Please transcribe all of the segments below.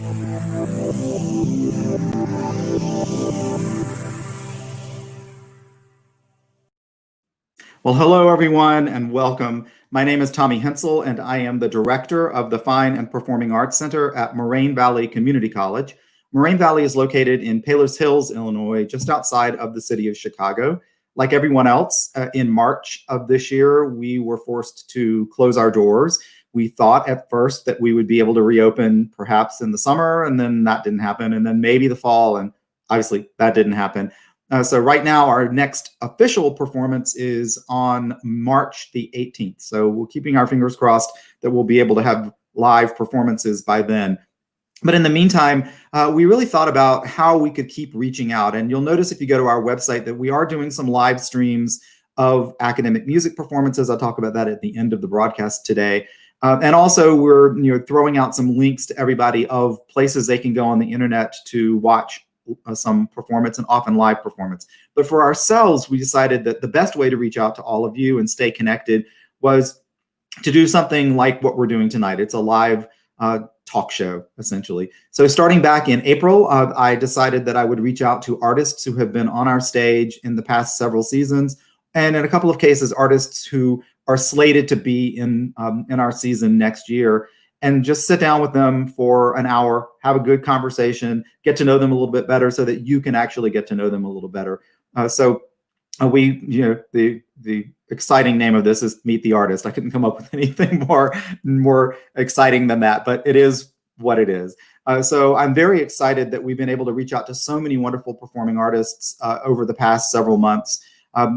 Well, hello, everyone, and welcome. My name is Tommy Hensel, and I am the director of the Fine and Performing Arts Center at Moraine Valley Community College. Moraine Valley is located in Palos Hills, Illinois, just outside of the city of Chicago. Like everyone else, in March of this year, we were forced to close our doors. We thought at first that we would be able to reopen perhaps in the summer, and then that didn't happen, and then maybe the fall, and obviously that didn't happen. So right now, our next official performance is on March the 18th. So we're keeping our fingers crossed that we'll be able to have live performances by then. But in the meantime, we really thought about how we could keep reaching out. And you'll notice if you go to our website that we are doing some live streams of academic music performances. I'll talk about that at the end of the broadcast today. And also we're throwing out some links to everybody of places they can go on the internet to watch some performance, and often live performance. But for ourselves, we decided that the best way to reach out to all of you and stay connected was to do something like what we're doing tonight. It's a live talk show, essentially. So starting back in April, I decided that I would reach out to artists who have been on our stage in the past several seasons, and in a couple of cases, artists who are slated to be in our season next year, and just sit down with them for an hour, have a good conversation, get to know them a little bit better so that you can actually get to know them a little better. The exciting name of this is Meet the Artist. I couldn't come up with anything more exciting than that, but it is what it is. So I'm very excited that we've been able to reach out to so many wonderful performing artists over the past several months.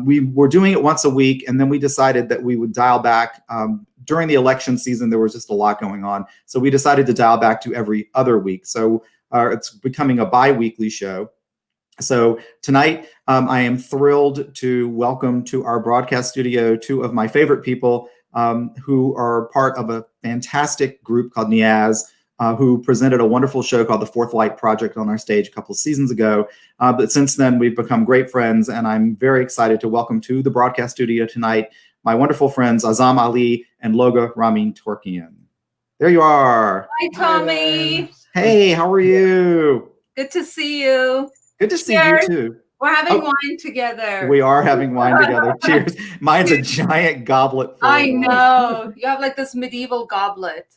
We were doing it once a week, and then we decided that we would dial back. During the election season, there was just a lot going on. So we decided to dial back to every other week. So it's becoming a bi-weekly show. So tonight, I am thrilled to welcome to our broadcast studio two of my favorite people who are part of a fantastic group called Niyaz, who presented a wonderful show called The Fourth Light Project on our stage a couple of seasons ago. But since then, we've become great friends, and I'm very excited to welcome to the broadcast studio tonight my wonderful friends Azam Ali and Loga Ramin Torkian. There you are. Hi, Tommy. Hey, how are you? Good to see you. Good to see you too. We're having wine together. We are having wine together. Cheers. Mine's a giant goblet. I know. You have like this medieval goblet.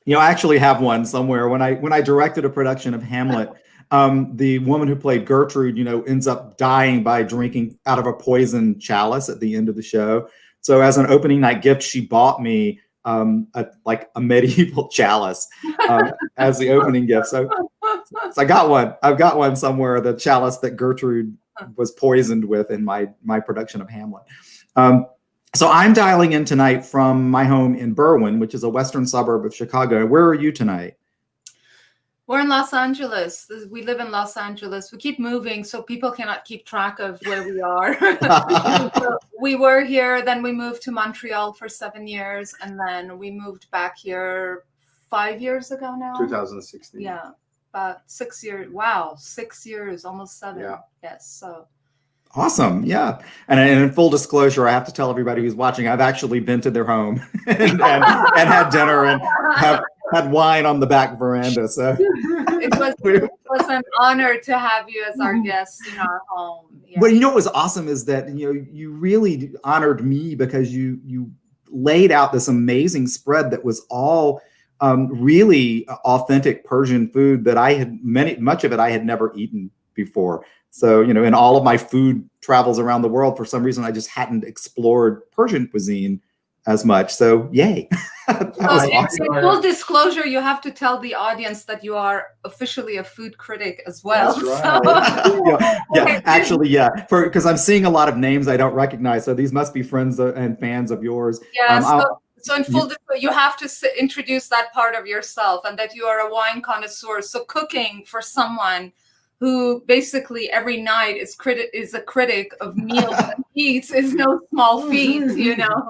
I actually have one somewhere. When I directed a production of Hamlet, the woman who played Gertrude, ends up dying by drinking out of a poisoned chalice at the end of the show. So as an opening night gift, she bought me a medieval chalice as the opening gift. So I got one. I've got one somewhere, the chalice that Gertrude was poisoned with in my production of Hamlet. So I'm dialing in tonight from my home in Berwyn, which is a western suburb of Chicago. Where are you tonight? We're in Los Angeles. We live in Los Angeles. We keep moving, so people cannot keep track of where we are. So we were here, then we moved to Montreal for 7 years, and then we moved back here 5 years ago now. 2016. Yeah, about 6 years. Wow, 6 years, almost 7. Yeah. Yes, so. Awesome. Yeah. And in full disclosure, I have to tell everybody who's watching, I've actually been to their home and had dinner and had wine on the back veranda. So it was an honor to have you as our guest in our home. Yeah. But what was awesome is that, you really honored me because you laid out this amazing spread that was all really authentic Persian food that much of it I had never eaten before. So, in all of my food travels around the world, for some reason, I just hadn't explored Persian cuisine as much. So, yay. In full disclosure, you have to tell the audience that you are officially a food critic as well. That's right. Actually, because I'm seeing a lot of names I don't recognize. So these must be friends and fans of yours. Yeah. So in full disclosure, you have to introduce that part of yourself and that you are a wine connoisseur. So cooking for someone who basically every night is a critic of meals and eats is no small feat,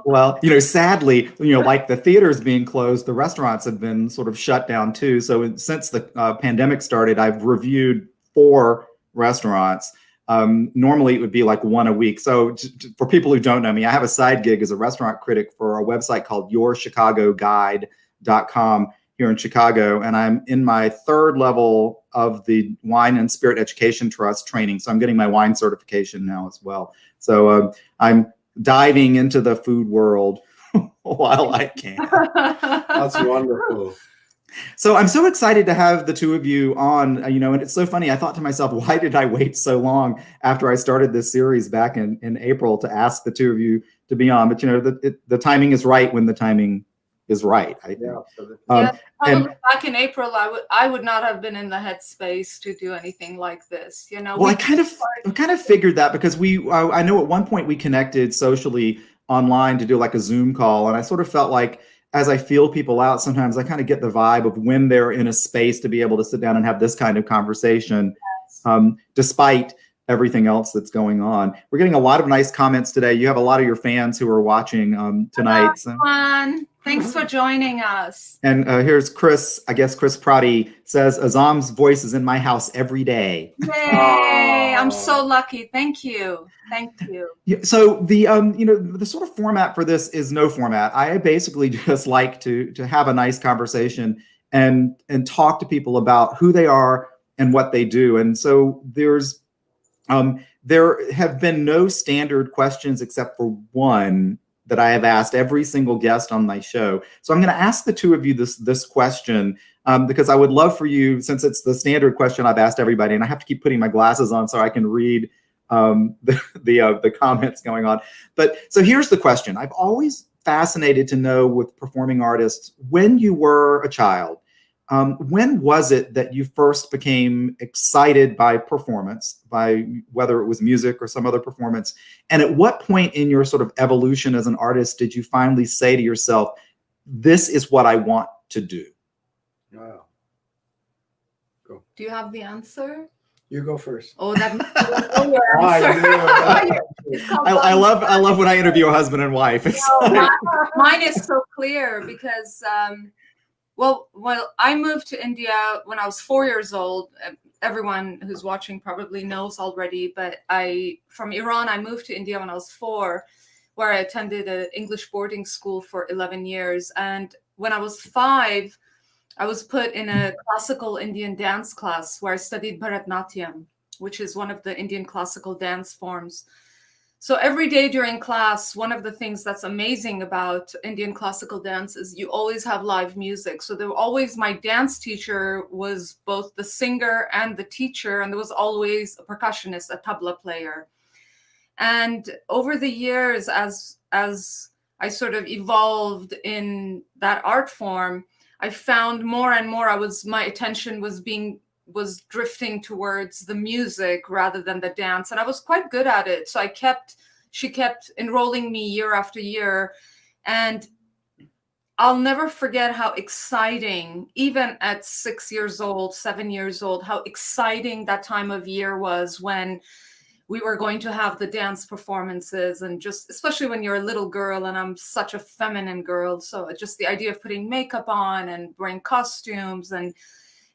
Well, sadly, like the theaters being closed, the restaurants have been sort of shut down too. So since the pandemic started, I've reviewed 4 restaurants. Normally it would be like 1 a week. So for people who don't know me, I have a side gig as a restaurant critic for a website called yourchicagoguide.com. here in Chicago, and I'm in my third level of the Wine and Spirit Education Trust training. So I'm getting my wine certification now as well. So I'm diving into the food world while I can. That's wonderful. So I'm so excited to have the two of you on, and it's so funny. I thought to myself, why did I wait so long after I started this series back in April to ask the two of you to be on? But, the timing is right when the timing is right, I think. Yeah, absolutely. Probably back in April, I would not have been in the headspace to do anything like this. Well, I kind of figured that because I know at one point we connected socially online to do like a Zoom call, and I sort of felt like, as I feel people out, sometimes I kind of get the vibe of when they're in a space to be able to sit down and have this kind of conversation, despite everything else that's going on. We're getting a lot of nice comments today. You have a lot of your fans who are watching tonight. Hello, everyone. Thanks for joining us. And here's Chris. I guess Chris Prati says, Azam's voice is in my house every day. Yay! I'm so lucky. Thank you. Thank you. Yeah, so the the sort of format for this is no format. I basically just like to have a nice conversation and talk to people about who they are and what they do. And so there have been no standard questions except for one that I have asked every single guest on my show. So I'm going to ask the two of you this question because I would love for you, since it's the standard question I've asked everybody, and I have to keep putting my glasses on so I can read the comments going on. But so here's the question. I've always fascinated to know with performing artists, when you were a child, when was it that you first became excited by performance, by whether it was music or some other performance? And at what point in your sort of evolution as an artist did you finally say to yourself, this is what I want to do? Wow. Go. Do you have the answer? You go first. Oh, that your answer. I love when I interview a husband and wife. Mine is so clear because well, I moved to India when I was 4 years old. Everyone who's watching probably knows already, but from Iran, I moved to India when I was 4, where I attended an English boarding school for 11 years. And when I was 5, I was put in a classical Indian dance class where I studied Bharatanatyam, which is one of the Indian classical dance forms. So every day during class, one of the things that's amazing about Indian classical dance is you always have live music. So my dance teacher was both the singer and the teacher, and there was always a percussionist, a tabla player. And over the years, as I sort of evolved in that art form, I found more and more my attention was drifting towards the music rather than the dance. And I was quite good at it. So she kept enrolling me year after year. And I'll never forget how exciting, even at 6 years old, 7 years old, how exciting that time of year was when we were going to have the dance performances, and just especially when you're a little girl, and I'm such a feminine girl. So just the idea of putting makeup on and wearing costumes and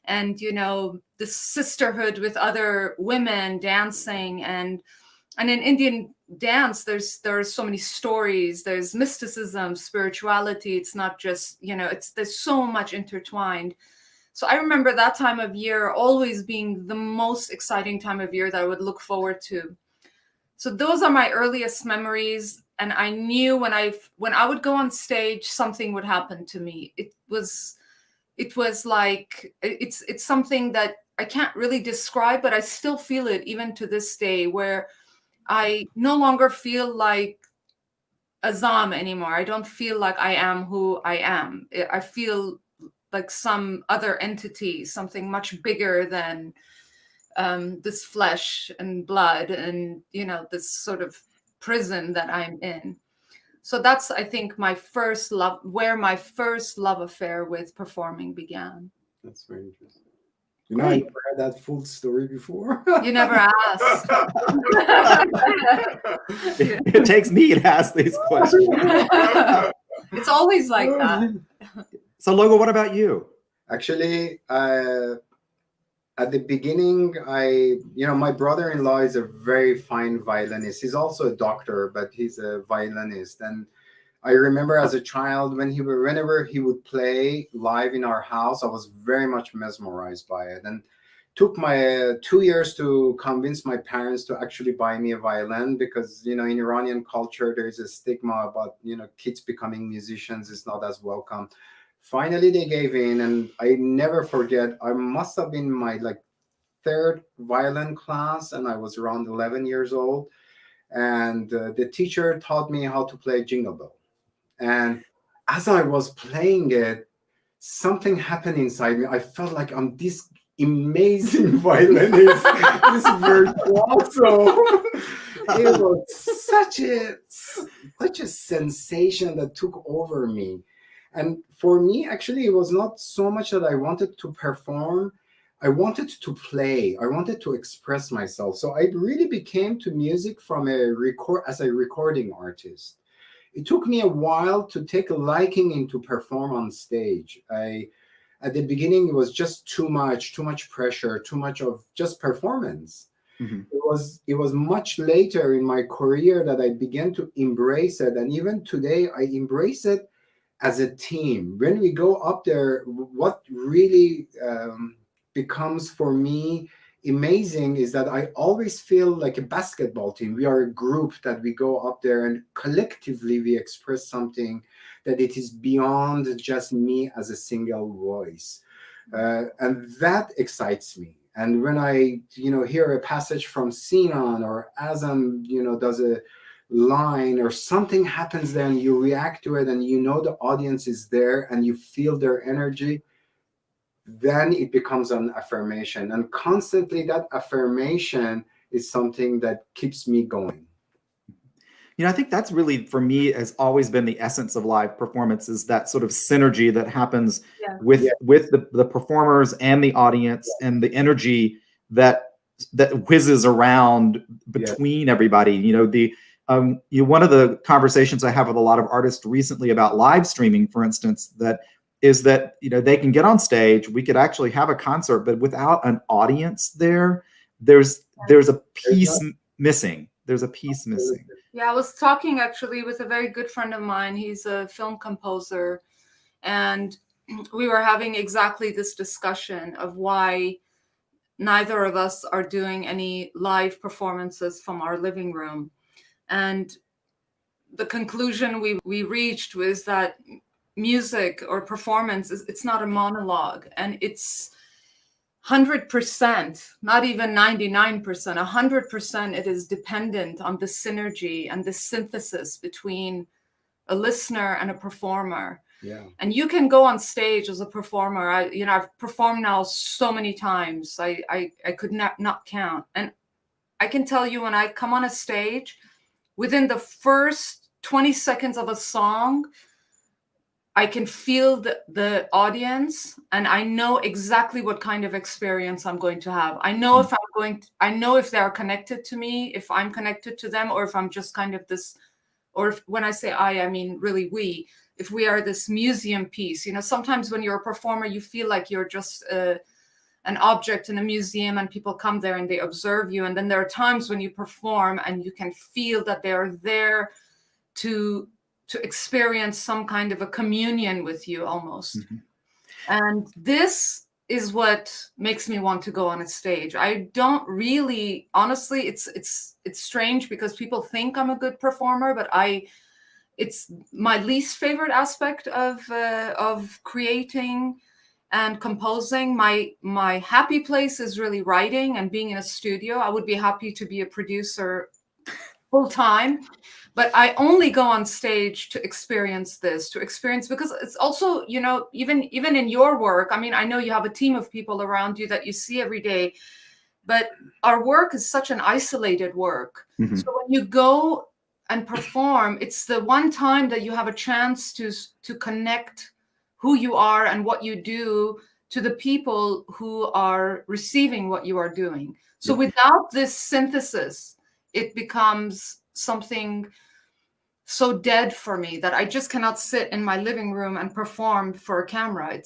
the sisterhood with other women dancing. And in Indian dance, there are so many stories. There's mysticism, spirituality. It's not just, there's so much intertwined. So I remember that time of year always being the most exciting time of year that I would look forward to. So those are my earliest memories. And I knew when I would go on stage, something would happen to me. It was like, it's something that I can't really describe, but I still feel it even to this day, where I no longer feel like Azam anymore. I don't feel like I am who I am. I feel like some other entity, something much bigger than this flesh and blood and, this sort of prison that I'm in. So that's, I think, my first love affair with performing began. That's very interesting. I never heard that full story before. You never asked. It takes me to ask these questions. It's always like that. So, Loga, what about you? Actually, at the beginning, my brother-in-law is a very fine violinist. He's also a doctor, but he's a violinist. And I remember as a child whenever he would play live in our house, I was very much mesmerized by it, and took my 2 years to convince my parents to actually buy me a violin, because in Iranian culture there is a stigma about kids becoming musicians is not as welcome. Finally they gave in, and I never forget, I must have been my third violin class, and I was around 11 years old, and the teacher taught me how to play Jingle Bell. And as I was playing it, something happened inside me. I felt like I'm this amazing violinist, this virtuoso. It was such a sensation that took over me. And for me, actually, it was not so much that I wanted to perform. I wanted to play. I wanted to express myself. So I really became to music as a recording artist. It took me a while to take a liking into perform on stage. At the beginning, it was just too much pressure, too much of just performance. Mm-hmm. It was much later in my career that I began to embrace it. And even today, I embrace it as a team. When we go up there, what really becomes for me amazing is that I always feel like a basketball team. We are a group that we go up there and collectively we express something that it is beyond just me as a single voice. And that excites me. And when I, hear a passage from Sinan or Azam, does a line or something happens there and you react to it and the audience is there and you feel their energy, then it becomes an affirmation. And constantly that affirmation is something that keeps me going. I think that's really, for me, has always been the essence of live performance, is that sort of synergy that happens with the performers and the audience, and the energy that whizzes around between everybody. One of the conversations I have with a lot of artists recently about live streaming, for instance, is that they can get on stage, we could actually have a concert, but without an audience there's a piece missing. There's a piece missing. Yeah, I was talking actually with a very good friend of mine. He's a film composer, and we were having exactly this discussion of why neither of us are doing any live performances from our living room. And the conclusion we reached was that music or performance it's not a monologue, and it's 100%, not even 99%, 100%. It is dependent on the synergy and the synthesis between a listener and a performer. Yeah. And you can go on stage as a performer. I've performed now so many times. I could not count. And I can tell you, when I come on a stage, within the first 20 seconds of a song, I can feel the audience, and I know exactly what kind of experience I'm going to have. I know if they're connected to me, if I'm connected to them, or if I'm just kind of this, or when I say I mean really we, if we are this museum piece. Sometimes when you're a performer, you feel like you're just an object in a museum, and people come there and they observe you. And then there are times when you perform and you can feel that they're there to experience some kind of a communion with you almost. Mm-hmm. And this is what makes me want to go on a stage. I don't really, honestly, it's strange because people think I'm a good performer, but it's my least favorite aspect of creating and composing. My happy place is really writing and being in a studio. I would be happy to be a producer full time, but I only go on stage to experience because it's also, even in your work, I know you have a team of people around you that you see every day, but our work is such an isolated work. Mm-hmm. So when you go and perform, it's the one time that you have a chance to connect who you are and what you do to the people who are receiving what you are doing. So without this synthesis, it becomes something so dead for me that I just cannot sit in my living room and perform for a camera.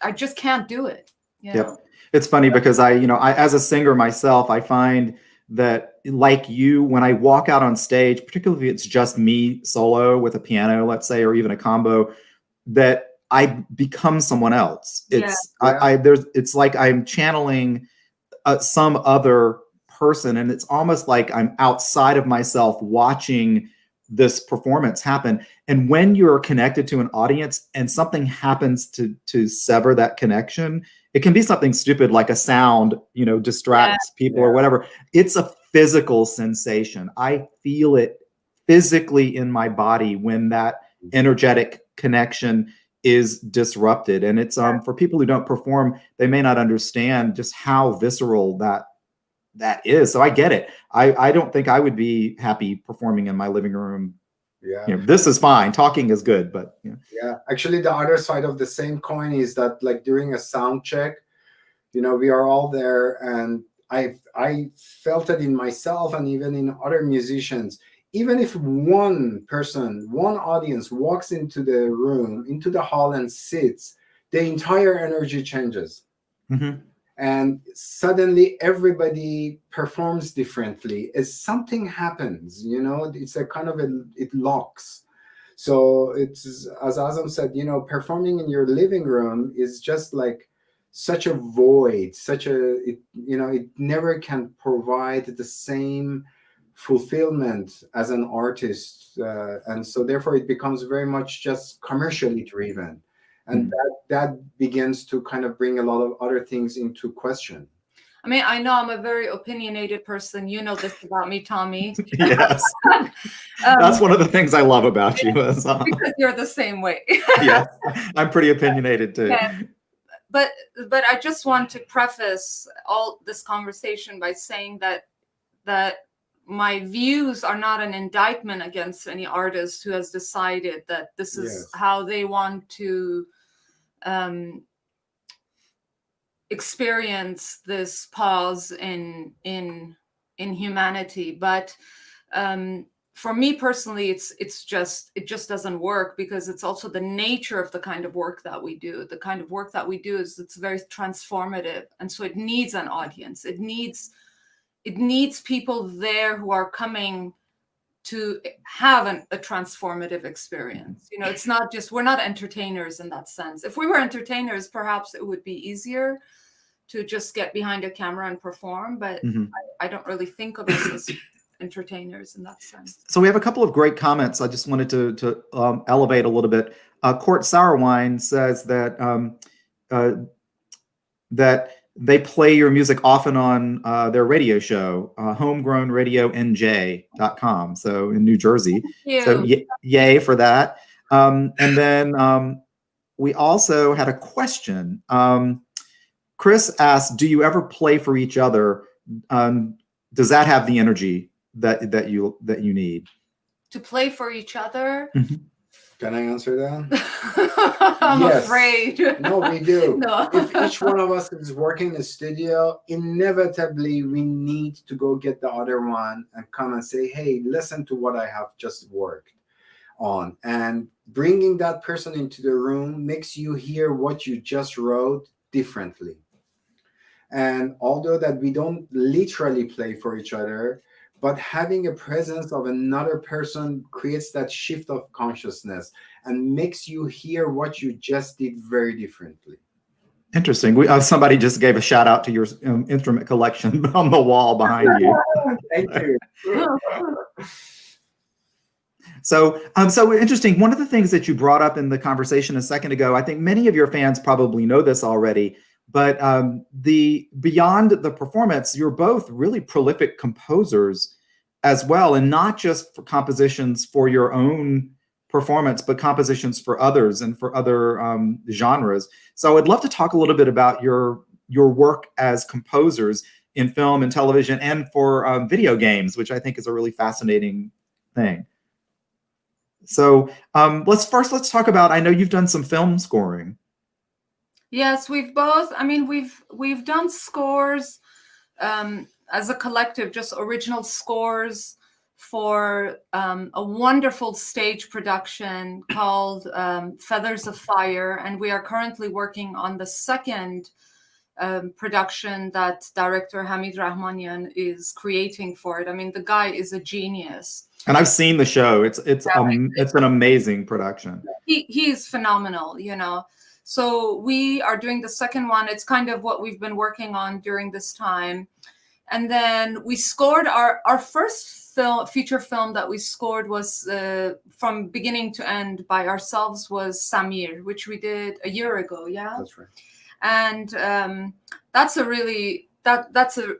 I just can't do it. Yep. It's funny because I as a singer myself, I find that, like you, when I walk out on stage, particularly if it's just me solo with a piano, let's say, or even a combo, that I become someone else. It's it's like I'm channeling some other person, and it's almost like I'm outside of myself watching this performance happen. And when you're connected to an audience and something happens to sever that connection, it can be something stupid like a sound, distracts people or whatever. It's a physical sensation. I feel it physically in my body when that energetic connection is disrupted. And it's for people who don't perform, they may not understand just how visceral that is. So I get it. I don't think I would be happy performing in my living room. This is fine. Talking is good, but Actually, the other side of the same coin is that, like, during a sound check, we are all there, and I felt it in myself and even in other musicians. Even if one person, one audience walks into the room, into the hall and sits, the entire energy changes. Mm-hmm. And suddenly everybody performs differently. As something happens, it's a kind of it locks. So it's, as Azam said, performing in your living room is just like such a void, it never can provide the same fulfillment as an artist. And so therefore it becomes very much just commercially driven. And that begins to kind of bring a lot of other things into question. I mean, I know I'm a very opinionated person. You know this about me, Tommy. Yes. That's one of the things I love about you. Because you're the same way. Yes, I'm pretty opinionated too. Yeah. But I just want to preface all this conversation by saying that my views are not an indictment against any artist who has decided that this is how they want to experience this pause in humanity. But for me personally, it just doesn't work, because it's also the nature of the kind of work that we do. The kind of work that we do it's very transformative, and so it needs an audience. It needs people there who are coming to have a transformative experience. It's not just, we're not entertainers in that sense. If we were entertainers, perhaps it would be easier to just get behind a camera and perform, but I don't really think of us as entertainers in that sense. So we have a couple of great comments. I just wanted to elevate a little bit. Court Sourwine says that that they play your music often on their radio show, homegrownradionj.com. So in New Jersey. So yay for that. And then we also had a question. Chris asked, do you ever play for each other? Does that have the energy that you need? To play for each other? Mm-hmm. Can I answer that? I'm afraid. No, we do. No. If each one of us is working in the studio, inevitably we need to go get the other one and come and say, hey, listen to what I have just worked on. And bringing that person into the room makes you hear what you just wrote differently. And although that we don't literally play for each other, but having a presence of another person creates that shift of consciousness and makes you hear what you just did very differently. Interesting. Somebody just gave a shout out to your instrument collection on the wall behind you. Thank you. So interesting. One of the things that you brought up in the conversation a second ago, I think many of your fans probably know this already, but beyond the performance, you're both really prolific composers as well, and not just for compositions for your own performance, but compositions for others and for other genres. So I'd love to talk a little bit about your work as composers in film and television and for video games, which I think is a really fascinating thing. So let's talk about, I know you've done some film scoring. Yes, we've both. I mean, we've done scores as a collective, just original scores for a wonderful stage production called Feathers of Fire, and we are currently working on the second production that director Hamid Rahmanian is creating for it. I mean, the guy is a genius. And I've seen the show. It's an amazing production. He's phenomenal, you know. So we are doing the second one. It's kind of what we've been working on during this time. And then we scored our first feature film that we scored was from beginning to end by ourselves was Samir, which we did a year ago. Yeah, That's right. And that's a really that's a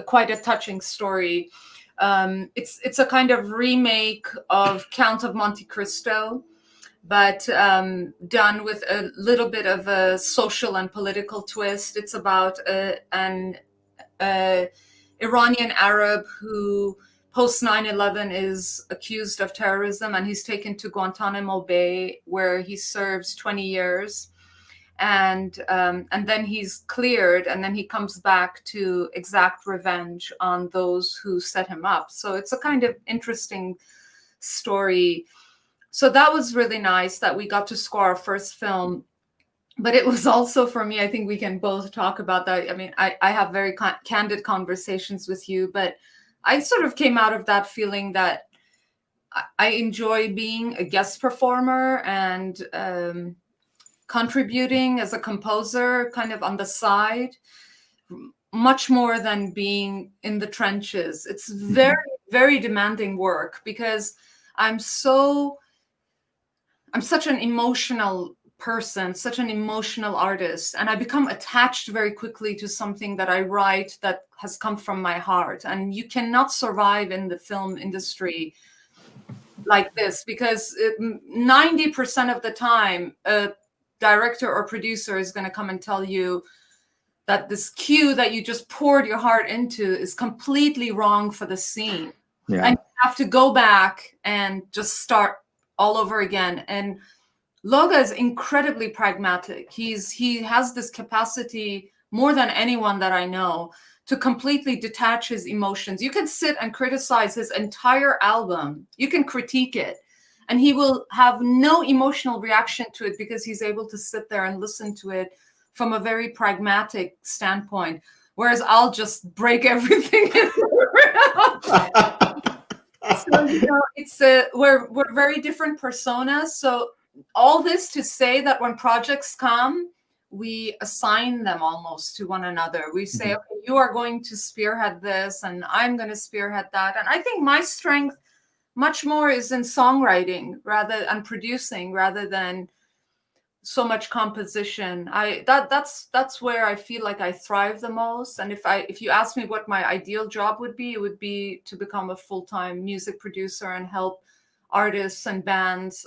quite a touching story. It's a kind of remake of Count of Monte Cristo, but done with a little bit of a social and political twist. It's about an Iranian Arab who post 9/11 is accused of terrorism, and he's taken to Guantanamo Bay, where he serves 20 years. And then he's cleared, and then he comes back to exact revenge on those who set him up. So it's a kind of interesting story. So that was really nice that we got to score our first film. But it was also, for me, I think we can both talk about that. I mean, I have very candid conversations with you, but I sort of came out of that feeling that I enjoy being a guest performer and contributing as a composer kind of on the side, much more than being in the trenches. It's very, very demanding work because I'm such an emotional person, such an emotional artist, and I become attached very quickly to something that I write that has come from my heart. And you cannot survive in the film industry like this because 90% of the time, director or producer is going to come and tell you that this cue that you just poured your heart into is completely wrong for the scene. Yeah. And you have to go back and just start all over again. And Loga is incredibly pragmatic. He has this capacity more than anyone that I know to completely detach his emotions. You can sit and criticize his entire album. You can critique it. And he will have no emotional reaction to it because he's able to sit there and listen to it from a very pragmatic standpoint. Whereas I'll just break everything. So, you know, it's we're very different personas. So all this to say that when projects come, we assign them almost to one another. We say, okay, you are going to spearhead this, and I'm going to spearhead that. And I think my strength much more is in songwriting and producing rather than so much composition. That's where I feel like I thrive the most. And if you ask me what my ideal job would be, it would be to become a full-time music producer and help artists and bands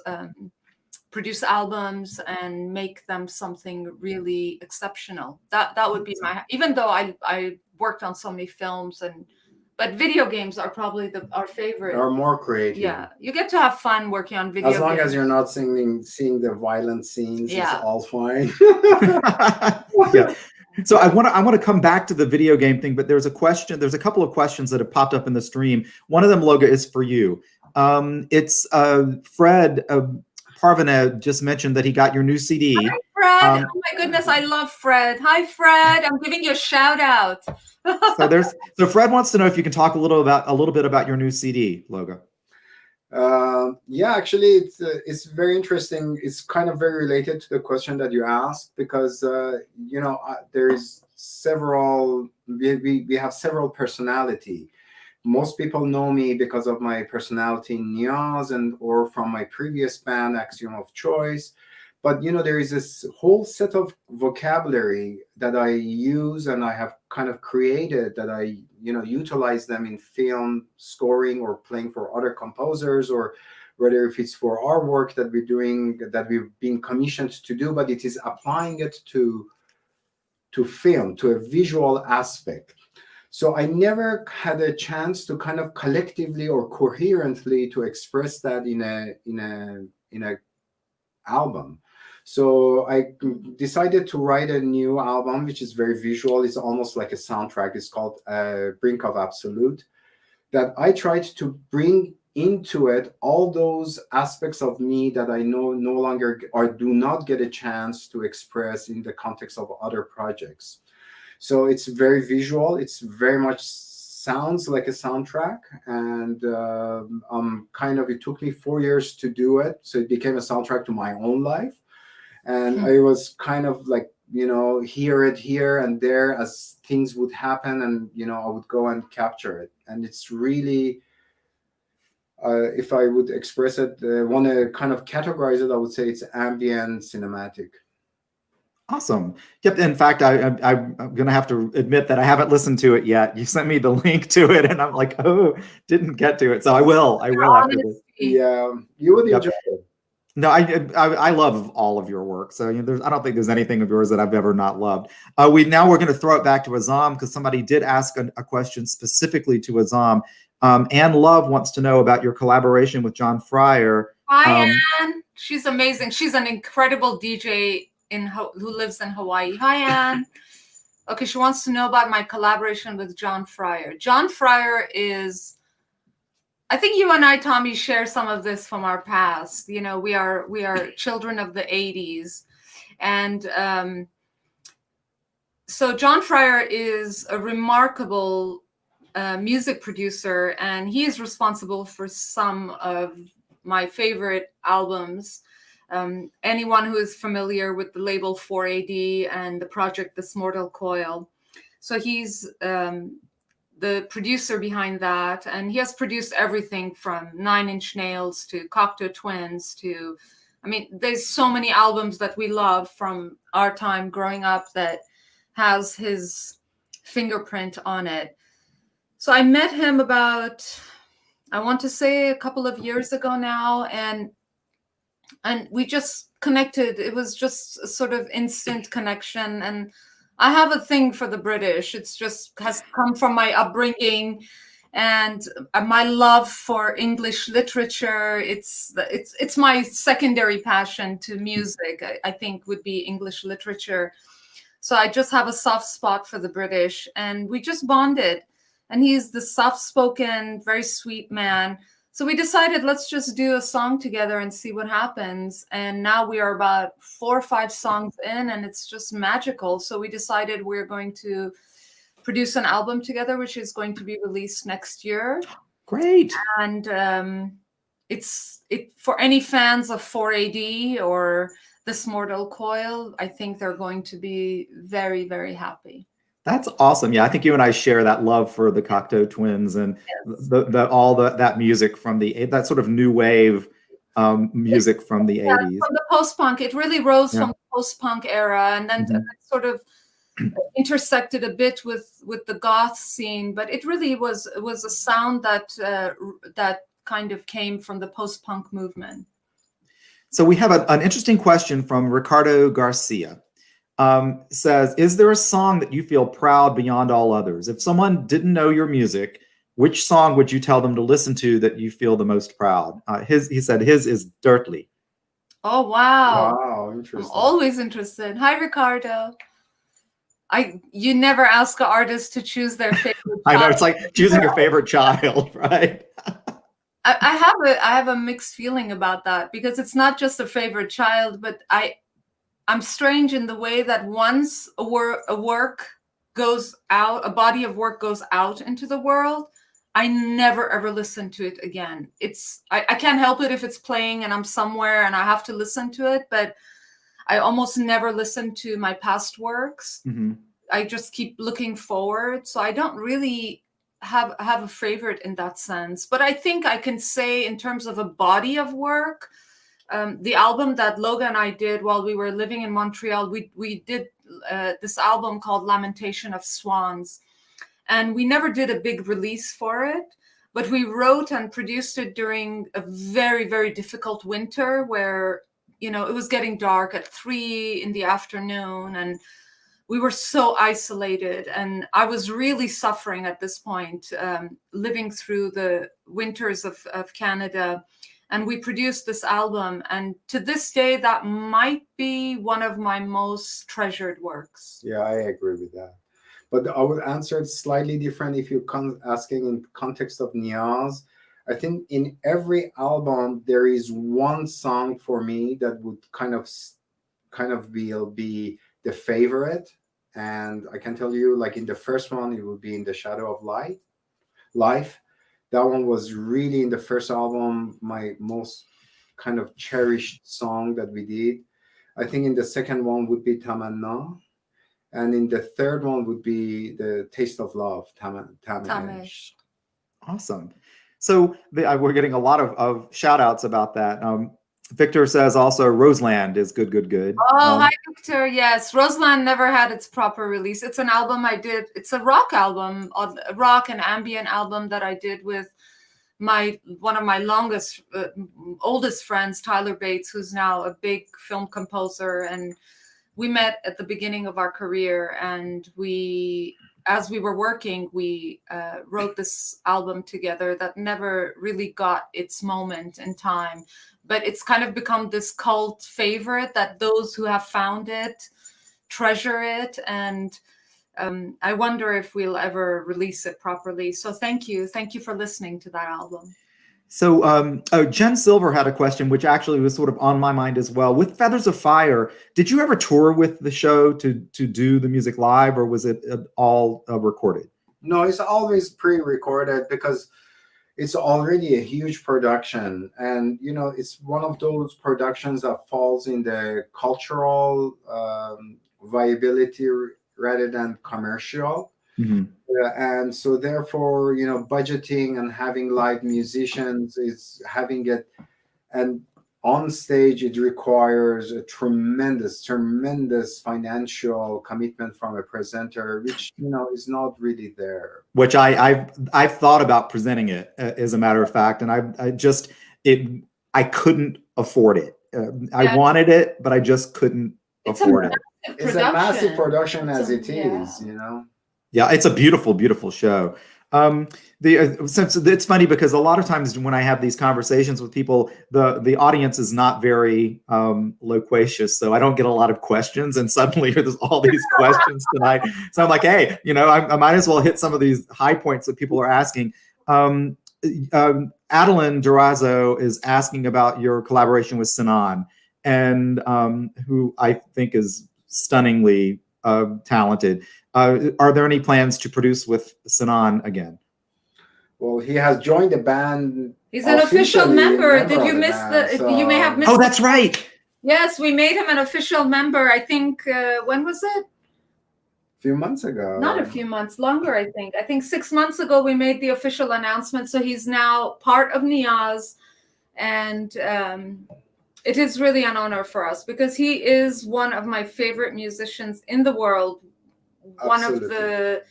produce albums and make them something really exceptional. That would be my, even though I worked on so many films but video games are probably our favorite. Are more creative. Yeah, you get to have fun working on video games. As long as you're not seeing the violent scenes, it's all fine. Yeah. So I want to come back to the video game thing, but there's a couple of questions that have popped up in the stream. One of them, Loga, is for you. It's Fred Parvana just mentioned that he got your new CD. Hi, Fred. Oh my goodness, I love Fred. Hi, Fred. I'm giving you a shout out. So Fred wants to know if you can talk a little bit about your new CD, Loga. Yeah, actually, it's very interesting. It's kind of very related to the question that you asked because there is several. We have several personality. Most people know me because of my personality in Niyaz or from my previous band, Axiom of Choice. But, there is this whole set of vocabulary that I use and I have kind of created that I, utilize them in film scoring or playing for other composers, or whether if it's for our work that we're doing, that we've been commissioned to do, but it is applying it to film, to a visual aspect. So I never had a chance to kind of collectively or coherently to express that in a album. So I decided to write a new album, which is very visual. It's almost like a soundtrack. It's called Brink of Absolute, that I tried to bring into it all those aspects of me that I know no longer or do not get a chance to express in the context of other projects. So it's very visual. It's very much sounds like a soundtrack. And it took me 4 years to do it. So it became a soundtrack to my own life. And I was kind of like, hear it here and there as things would happen. And, I would go and capture it. And it's really, if I would express it, want to kind of categorize it, I would say it's ambient cinematic. Awesome. Yep. In fact, I'm going to have to admit that I haven't listened to it yet. You sent me the link to it, and I'm like, oh, didn't get to it. So I will after this. Yeah, you would enjoy it. No, I love all of your work. So I don't think there's anything of yours that I've ever not loved. We're going to throw it back to Azam because somebody did ask a question specifically to Azam. Anne Love wants to know about your collaboration with John Fryer. Hi, Anne. She's amazing. She's an incredible DJ who lives in Hawaii. Hi, Anne. Okay, she wants to know about my collaboration with John Fryer. John Fryer is, I think you and I, Tommy, share some of this from our past. We are children of the 80s. And so John Fryer is a remarkable music producer, and he is responsible for some of my favorite albums. Anyone who is familiar with the label 4AD and the project This Mortal Coil. So he's the producer behind that, and he has produced everything from 9 Inch Nails to Cocteau Twins to, there's so many albums that we love from our time growing up that has his fingerprint on it. So I met him about, I want to say a couple of years ago now, and we just connected. It was just a sort of instant connection. And I have a thing for the British. It's just has come from my upbringing and my love for English literature. It's my secondary passion to music, I think, would be English literature. So I just have a soft spot for the British, and we just bonded. And he's the soft-spoken, very sweet man. So we decided, let's just do a song together and see what happens. And now we are about 4 or 5 songs in, and it's just magical. So we decided we're going to produce an album together, which is going to be released next year. Great. And it's for any fans of 4AD or This Mortal Coil, I think they're going to be very, very happy. That's awesome. Yeah, I think you and I share that love for the Cocteau Twins and yes. that music from that sort of new wave music from the 80s. From the post-punk. It really rose from the post-punk era, and then it sort of intersected a bit with the goth scene. But it really was a sound that kind of came from the post-punk movement. So we have an interesting question from Ricardo Garcia. Says, is there a song that you feel proud beyond all others? If someone didn't know your music, which song would you tell them to listen to that you feel the most proud? He said his is Dirtly. Oh, wow. Wow, interesting. I'm always interested. Hi, Ricardo. You never ask an artist to choose their favorite I know, it's like choosing your favorite child, right? I have a mixed feeling about that, because it's not just a favorite child, but I'm strange in the way that once a work goes out, a body of work goes out into the world, I never ever listen to it again. I can't help it if it's playing and I'm somewhere and I have to listen to it, but I almost never listen to my past works. Mm-hmm. I just keep looking forward. So I don't really have a favorite in that sense. But I think I can say, in terms of a body of work, the album that Loga and I did while we were living in Montreal, we did this album called Lamentation of Swans. And we never did a big release for it, but we wrote and produced it during a very, very difficult winter where, it was getting dark at 3 p.m, and we were so isolated. And I was really suffering at this point, living through the winters of Canada. And we produced this album. And to this day, that might be one of my most treasured works. Yeah, I agree with that. But I would answer it slightly different if you're asking in context of Niyaz. I think in every album, there is one song for me that would kind of be the favorite. And I can tell you, like in the first one, it would be In the Shadow of Life. That one was really, in the first album, my most kind of cherished song that we did. I think in the second one would be Tamanna. And in the third one would be The Taste of Love, Tamesh. Awesome. So we're getting a lot of shout outs about that. Victor says also Roseland is good. Oh, hi, Victor. Yes, Roseland never had its proper release. It's an album I did. It's a rock album, a rock and ambient album that I did with one of my oldest friends, Tyler Bates, who's now a big film composer. And we met at the beginning of our career, and as we were working, we wrote this album together that never really got its moment in time. But it's kind of become this cult favorite that those who have found it treasure it. And I wonder if we'll ever release it properly. So thank you. Thank you for listening to that album. So Jen Silver had a question, which actually was sort of on my mind as well. With Feathers of Fire, did you ever tour with the show to do the music live, or was it all recorded? No, it's always pre-recorded because it's already a huge production. And, you know, it's one of those productions that falls in the cultural viability rather than commercial. Mm-hmm. And so therefore, you know, budgeting and having live musicians is having it, and on stage, it requires a tremendous financial commitment from a presenter, which, you know, is not really there. Which I've thought about presenting it, as a matter of fact, and I couldn't afford it. I wanted it, but I just couldn't afford it. It's a massive production as it is, you know. Yeah, it's a beautiful show. Since it's funny because a lot of times when I have these conversations with people, the audience is not very loquacious, so I don't get a lot of questions. And suddenly there's all these questions tonight. So I'm like, hey, you know, I might as well hit some of these high points that people are asking. Adeline Durazo is asking about your collaboration with Sinan, and who I think is stunningly talented. Are there any plans to produce with Sinan again? Well, he has joined the band. He's an official member. Did you miss you may have missed. Oh, that's right. Yes, we made him an official member. I think, when was it? A few months ago. Not a few months, longer, I think. I think 6 months ago, we made the official announcement. So he's now part of Niyaz. And it is really an honor for us because he is one of my favorite musicians in the world. One of the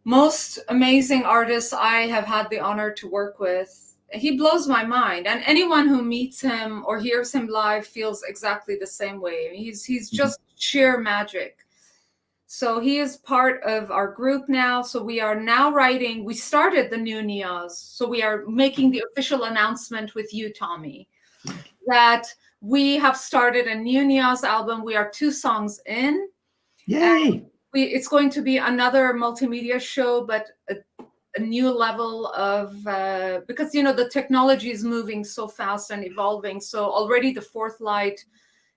most amazing artists I have had the honor to work with. He blows my mind, and anyone who meets him or hears him live feels exactly the same way. He's just sheer magic. So he is part of our group now. So we are now writing. We started the new Niyaz. So we are making the official announcement with you, Tommy, that we have started a new Niyaz album. We are 2 songs in. Yay! It's going to be another multimedia show, but a new level of, because, you know, the technology is moving so fast and evolving. So already the Fourth Light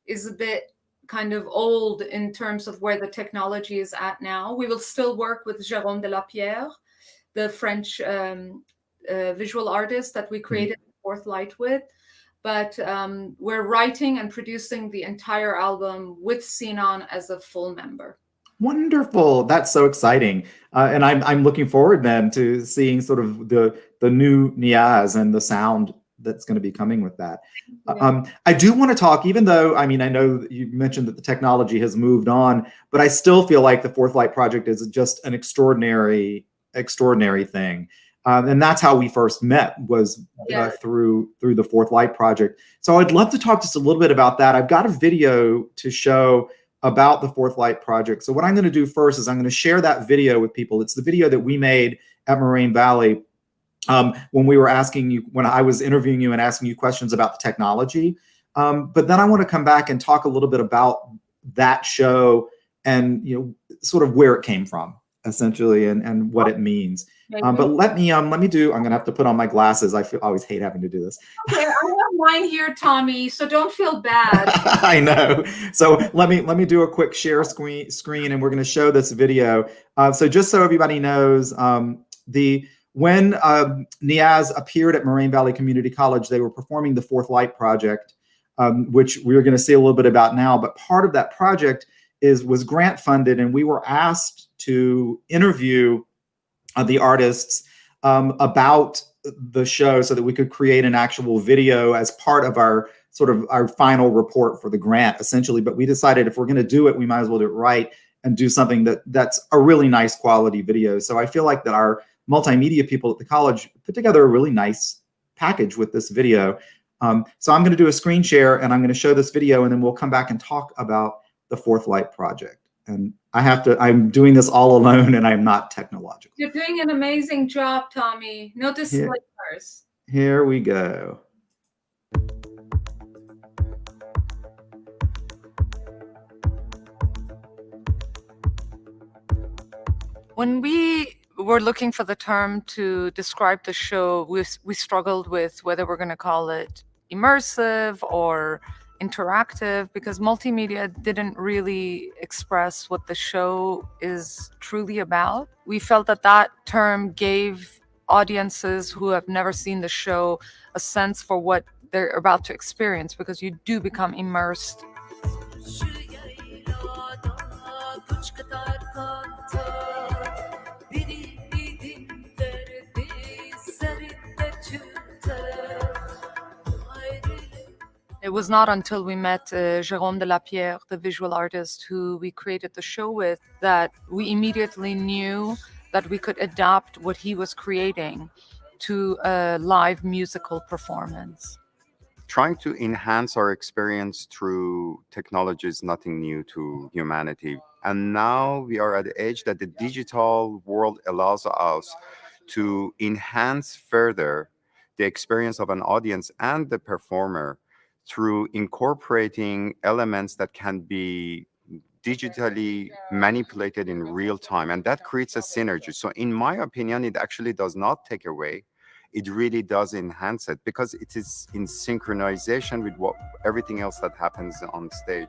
is a bit kind of old in terms of where the technology is at now. We will still work with Jérôme de la Pierre, the French visual artist that we created the Fourth Light with. But we're writing and producing the entire album with Sinan as a full member. Wonderful. That's so exciting. And I'm looking forward then to seeing sort of the new Niyaz and the sound that's going to be coming with that. I do want to talk, even though, I mean, I know you mentioned that the technology has moved on, but I still feel like the Fourth Light project is just an extraordinary thing. And that's how we first met, was through the Fourth Light project. So I'd love to talk just a little bit about that. I've got a video to show about the Fourth Light project. So what I'm going to do first is I'm going to share that video with people. It's the video that we made at Moraine Valley when we were when I was interviewing you and asking you questions about the technology. But then I want to come back and talk a little bit about that show and, you know, sort of where it came from. essentially, and what it means. But let me do. I'm gonna have to put on my glasses. I always hate having to do this. Okay, I have mine here, Tommy. So don't feel bad. I know. So let me do a quick share screen, and we're going to show this video. So just so everybody knows, when Niyaz appeared at Moraine Valley Community College, they were performing the Fourth Light Project, which we're going to see a little bit about now. But part of that project was grant funded, and we were asked to interview the artists about the show so that we could create an actual video as part of our final report for the grant, essentially. But we decided if we're going to do it, we might as well do it right and do something that's a really nice quality video. So I feel like that our multimedia people at the college put together a really nice package with this video. So I'm going to do a screen share, and I'm going to show this video, and then we'll come back and talk about the Fourth Light Project. And I'm doing this all alone, and I'm not technological. You're doing an amazing job, Tommy. No disclaimers. Here we go. When we were looking for the term to describe the show, we struggled with whether we're going to call it immersive or interactive, because multimedia didn't really express what the show is truly about. We felt that term gave audiences who have never seen the show a sense for what they're about to experience, because you do become immersed. It was not until we met Jérôme de Lapierre, the visual artist who we created the show with, that we immediately knew that we could adapt what he was creating to a live musical performance. Trying to enhance our experience through technology is nothing new to humanity. And now we are at the age that the digital world allows us to enhance further the experience of an audience and the performer through incorporating elements that can be digitally manipulated in real time. And that creates a synergy. So in my opinion, it actually does not take away. It really does enhance it, because it is in synchronization with everything else that happens on stage.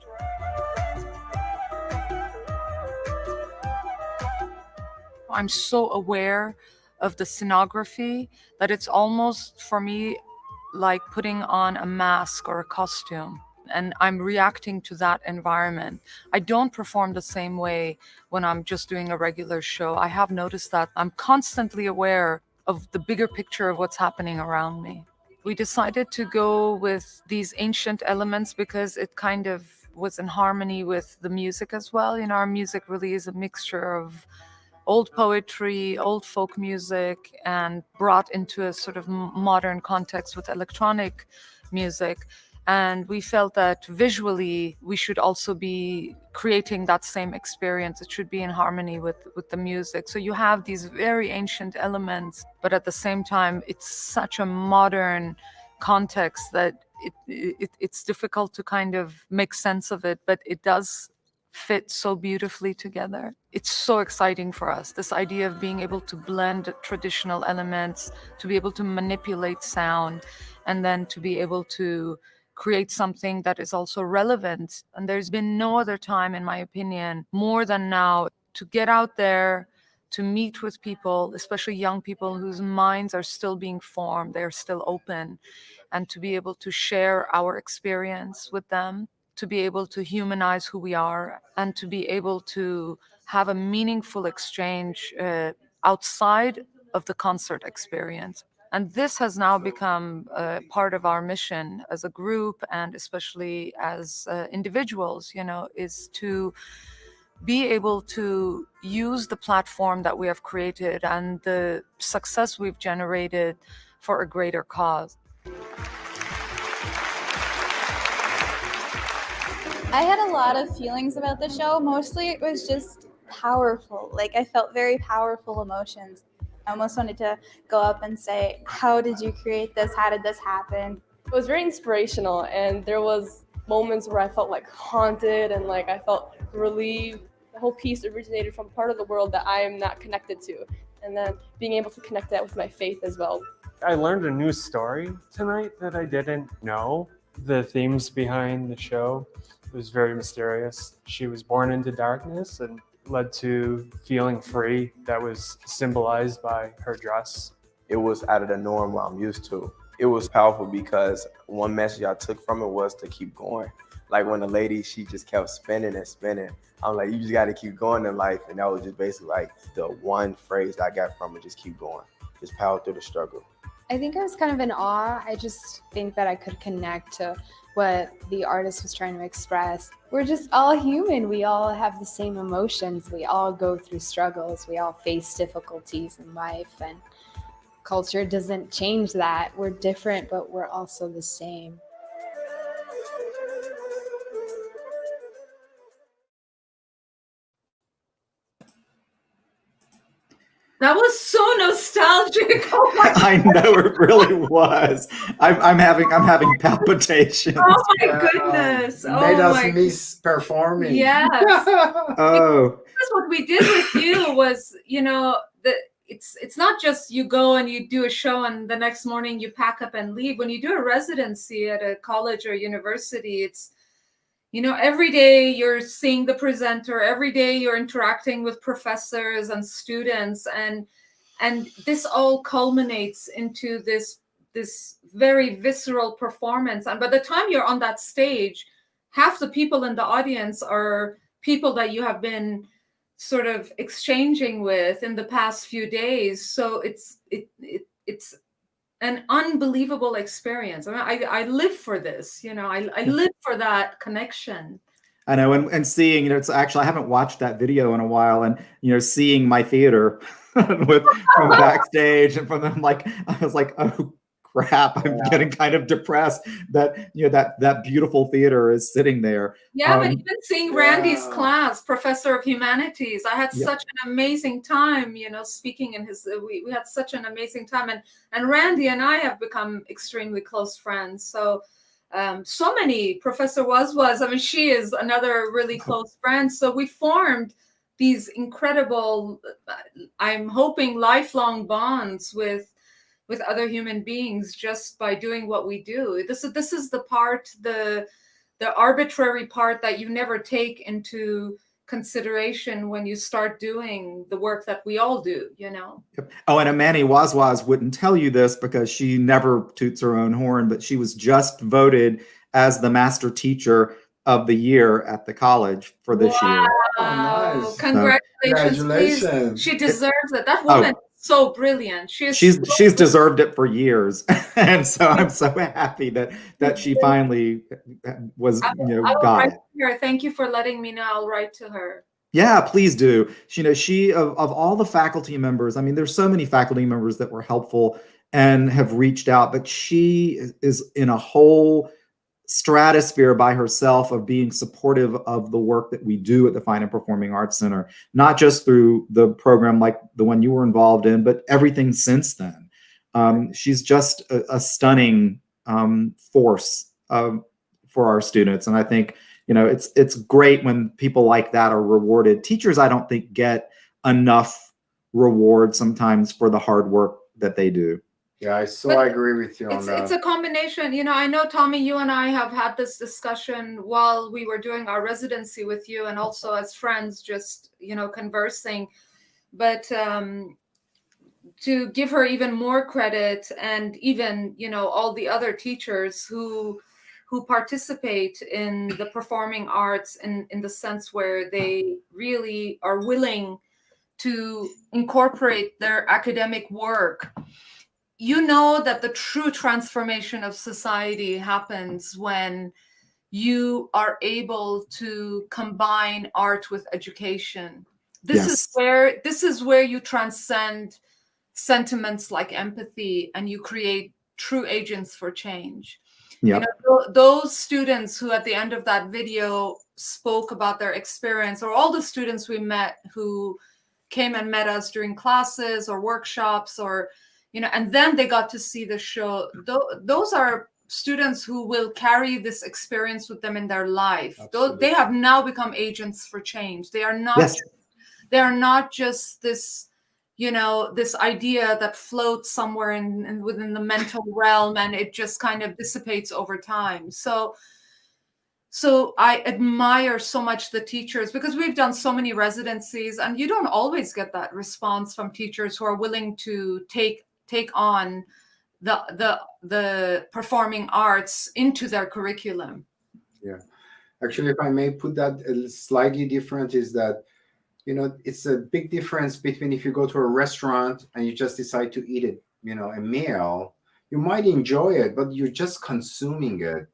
I'm so aware of the scenography that it's almost, for me, like putting on a mask or a costume, and I'm reacting to that environment. I don't perform the same way when I'm just doing a regular show. I have noticed that I'm constantly aware of the bigger picture of what's happening around me. We decided to go with these ancient elements because it kind of was in harmony with the music as well. You know, our music really is a mixture of old poetry, old folk music, and brought into a sort of modern context with electronic music. And we felt that visually we should also be creating that same experience. It should be in harmony with the music. So you have these very ancient elements, but at the same time, it's such a modern context that it's difficult to kind of make sense of it, but it does fit so beautifully together. It's so exciting for us, this idea of being able to blend traditional elements, to be able to manipulate sound, and then to be able to create something that is also relevant. And there's been no other time, in my opinion, more than now, to get out there, to meet with people, especially young people whose minds are still being formed, they're still open, and to be able to share our experience with them, to be able to humanize who we are, and to be able to have a meaningful exchange outside of the concert experience. And this has now become part of our mission as a group, and especially as individuals, you know, is to be able to use the platform that we have created and the success we've generated for a greater cause. I had a lot of feelings about the show. Mostly it was just powerful. Like, I felt very powerful emotions. I almost wanted to go up and say, how did you create this? How did this happen? It was very inspirational, and there was moments where I felt like haunted and like I felt relieved. the whole piece originated from part of the world that I am not connected to, and then being able to connect that with my faith as well. I learned a new story tonight that I didn't know. The themes behind the show was very mysterious. She was born into darkness and led to feeling free. That was symbolized by her dress. It was out of the norm what I'm used to. It was powerful because one message I took from it was to keep going. Like when the lady, she just kept spinning and spinning. I'm like, you just got to keep going in life. And that was just basically like the one phrase that I got from it, just keep going. Just power through the struggle. I think I was kind of in awe. I just think that I could connect to what the artist was trying to express. We're just all human. We all have the same emotions. We all go through struggles. We all face difficulties in life, and culture doesn't change that. We're different, but we're also the same. That was so nostalgic. Oh my I know it really was. I'm having palpitations. Oh my goodness! Oh Made us my. miss performing. Yes. Oh, That's what we did with you was, it's not just you go and you do a show and the next morning you pack up and leave. When you do a residency at a college or university, it's, every day you're seeing the presenter, every day you're interacting with professors and students, and this all culminates into this very visceral performance. And by the time you're on that stage, half the people in the audience are people that you have been sort of exchanging with in the past few days. So it's an unbelievable experience. I mean, I live for this, I live for that connection. I know, and seeing, it's actually, I haven't watched that video in a while, and seeing my theater from backstage and from them, I was like, oh crap, I'm getting kind of depressed that that beautiful theater is sitting there. Yeah, but even seeing Randy's class, Professor of Humanities, I had such an amazing time, speaking in his, we had such an amazing time, and Randy and I have become extremely close friends. So so many, Professor Was, I mean, she is another really close friend. So we formed these incredible, I'm hoping, lifelong bonds with other human beings just by doing what we do. This is the part, the arbitrary part that you never take into consideration when you start doing the work that we all do, Yep. Oh, and Amani Wazwaz wouldn't tell you this because she never toots her own horn, but she was just voted as the master teacher of the year at the college for this year. Oh, nice. Congratulations. She deserves it. That woman is so brilliant. She's deserved it for years. And so I'm so happy that she finally was, got it. Thank you for letting me know. I'll write to her. Yeah, please do. She of all the faculty members, I mean, there's so many faculty members that were helpful and have reached out, but she is in a whole stratosphere by herself of being supportive of the work that we do at the Fine and Performing Arts Center, not just through the program like the one you were involved in, but everything since then. She's just a stunning force for our students. And I think, it's great when people like that are rewarded. Teachers, I don't think, get enough reward sometimes for the hard work that they do. Yeah, I agree with you on that. It's a combination. I know, Tommy, you and I have had this discussion while we were doing our residency with you, and also as friends, just, conversing. But to give her even more credit, and even, all the other teachers who participate in the performing arts in the sense where they really are willing to incorporate their academic work. That the true transformation of society happens when you are able to combine art with education. This is where you transcend sentiments like empathy, and you create true agents for change. Yep. Those students who at the end of that video spoke about their experience, or all the students we met who came and met us during classes or workshops, or and then they got to see the show. Those are students who will carry this experience with them in their life. Absolutely. They have now become agents for change. They are not. Yes. They are not just this, this idea that floats somewhere in within the mental realm, and it just kind of dissipates over time. So I admire so much the teachers, because we've done so many residencies, and you don't always get that response from teachers who are willing to take on the performing arts into their curriculum. Yeah, actually, if I may put that slightly different, is that, it's a big difference between if you go to a restaurant and you just decide to eat it, a meal. You might enjoy it, but you're just consuming it.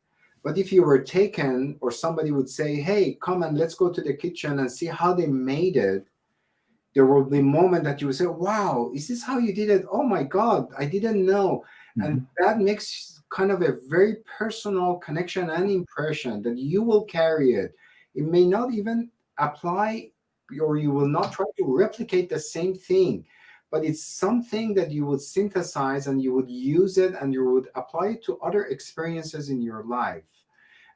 But if you were taken, or somebody would say, hey, come and let's go to the kitchen and see how they made it, there will be a moment that you will say, wow, is this how you did it? Oh my God, I didn't know. Mm-hmm. And that makes kind of a very personal connection and impression that you will carry it. It may not even apply, or you will not try to replicate the same thing, but it's something that you would synthesize and you would use it and you would apply it to other experiences in your life.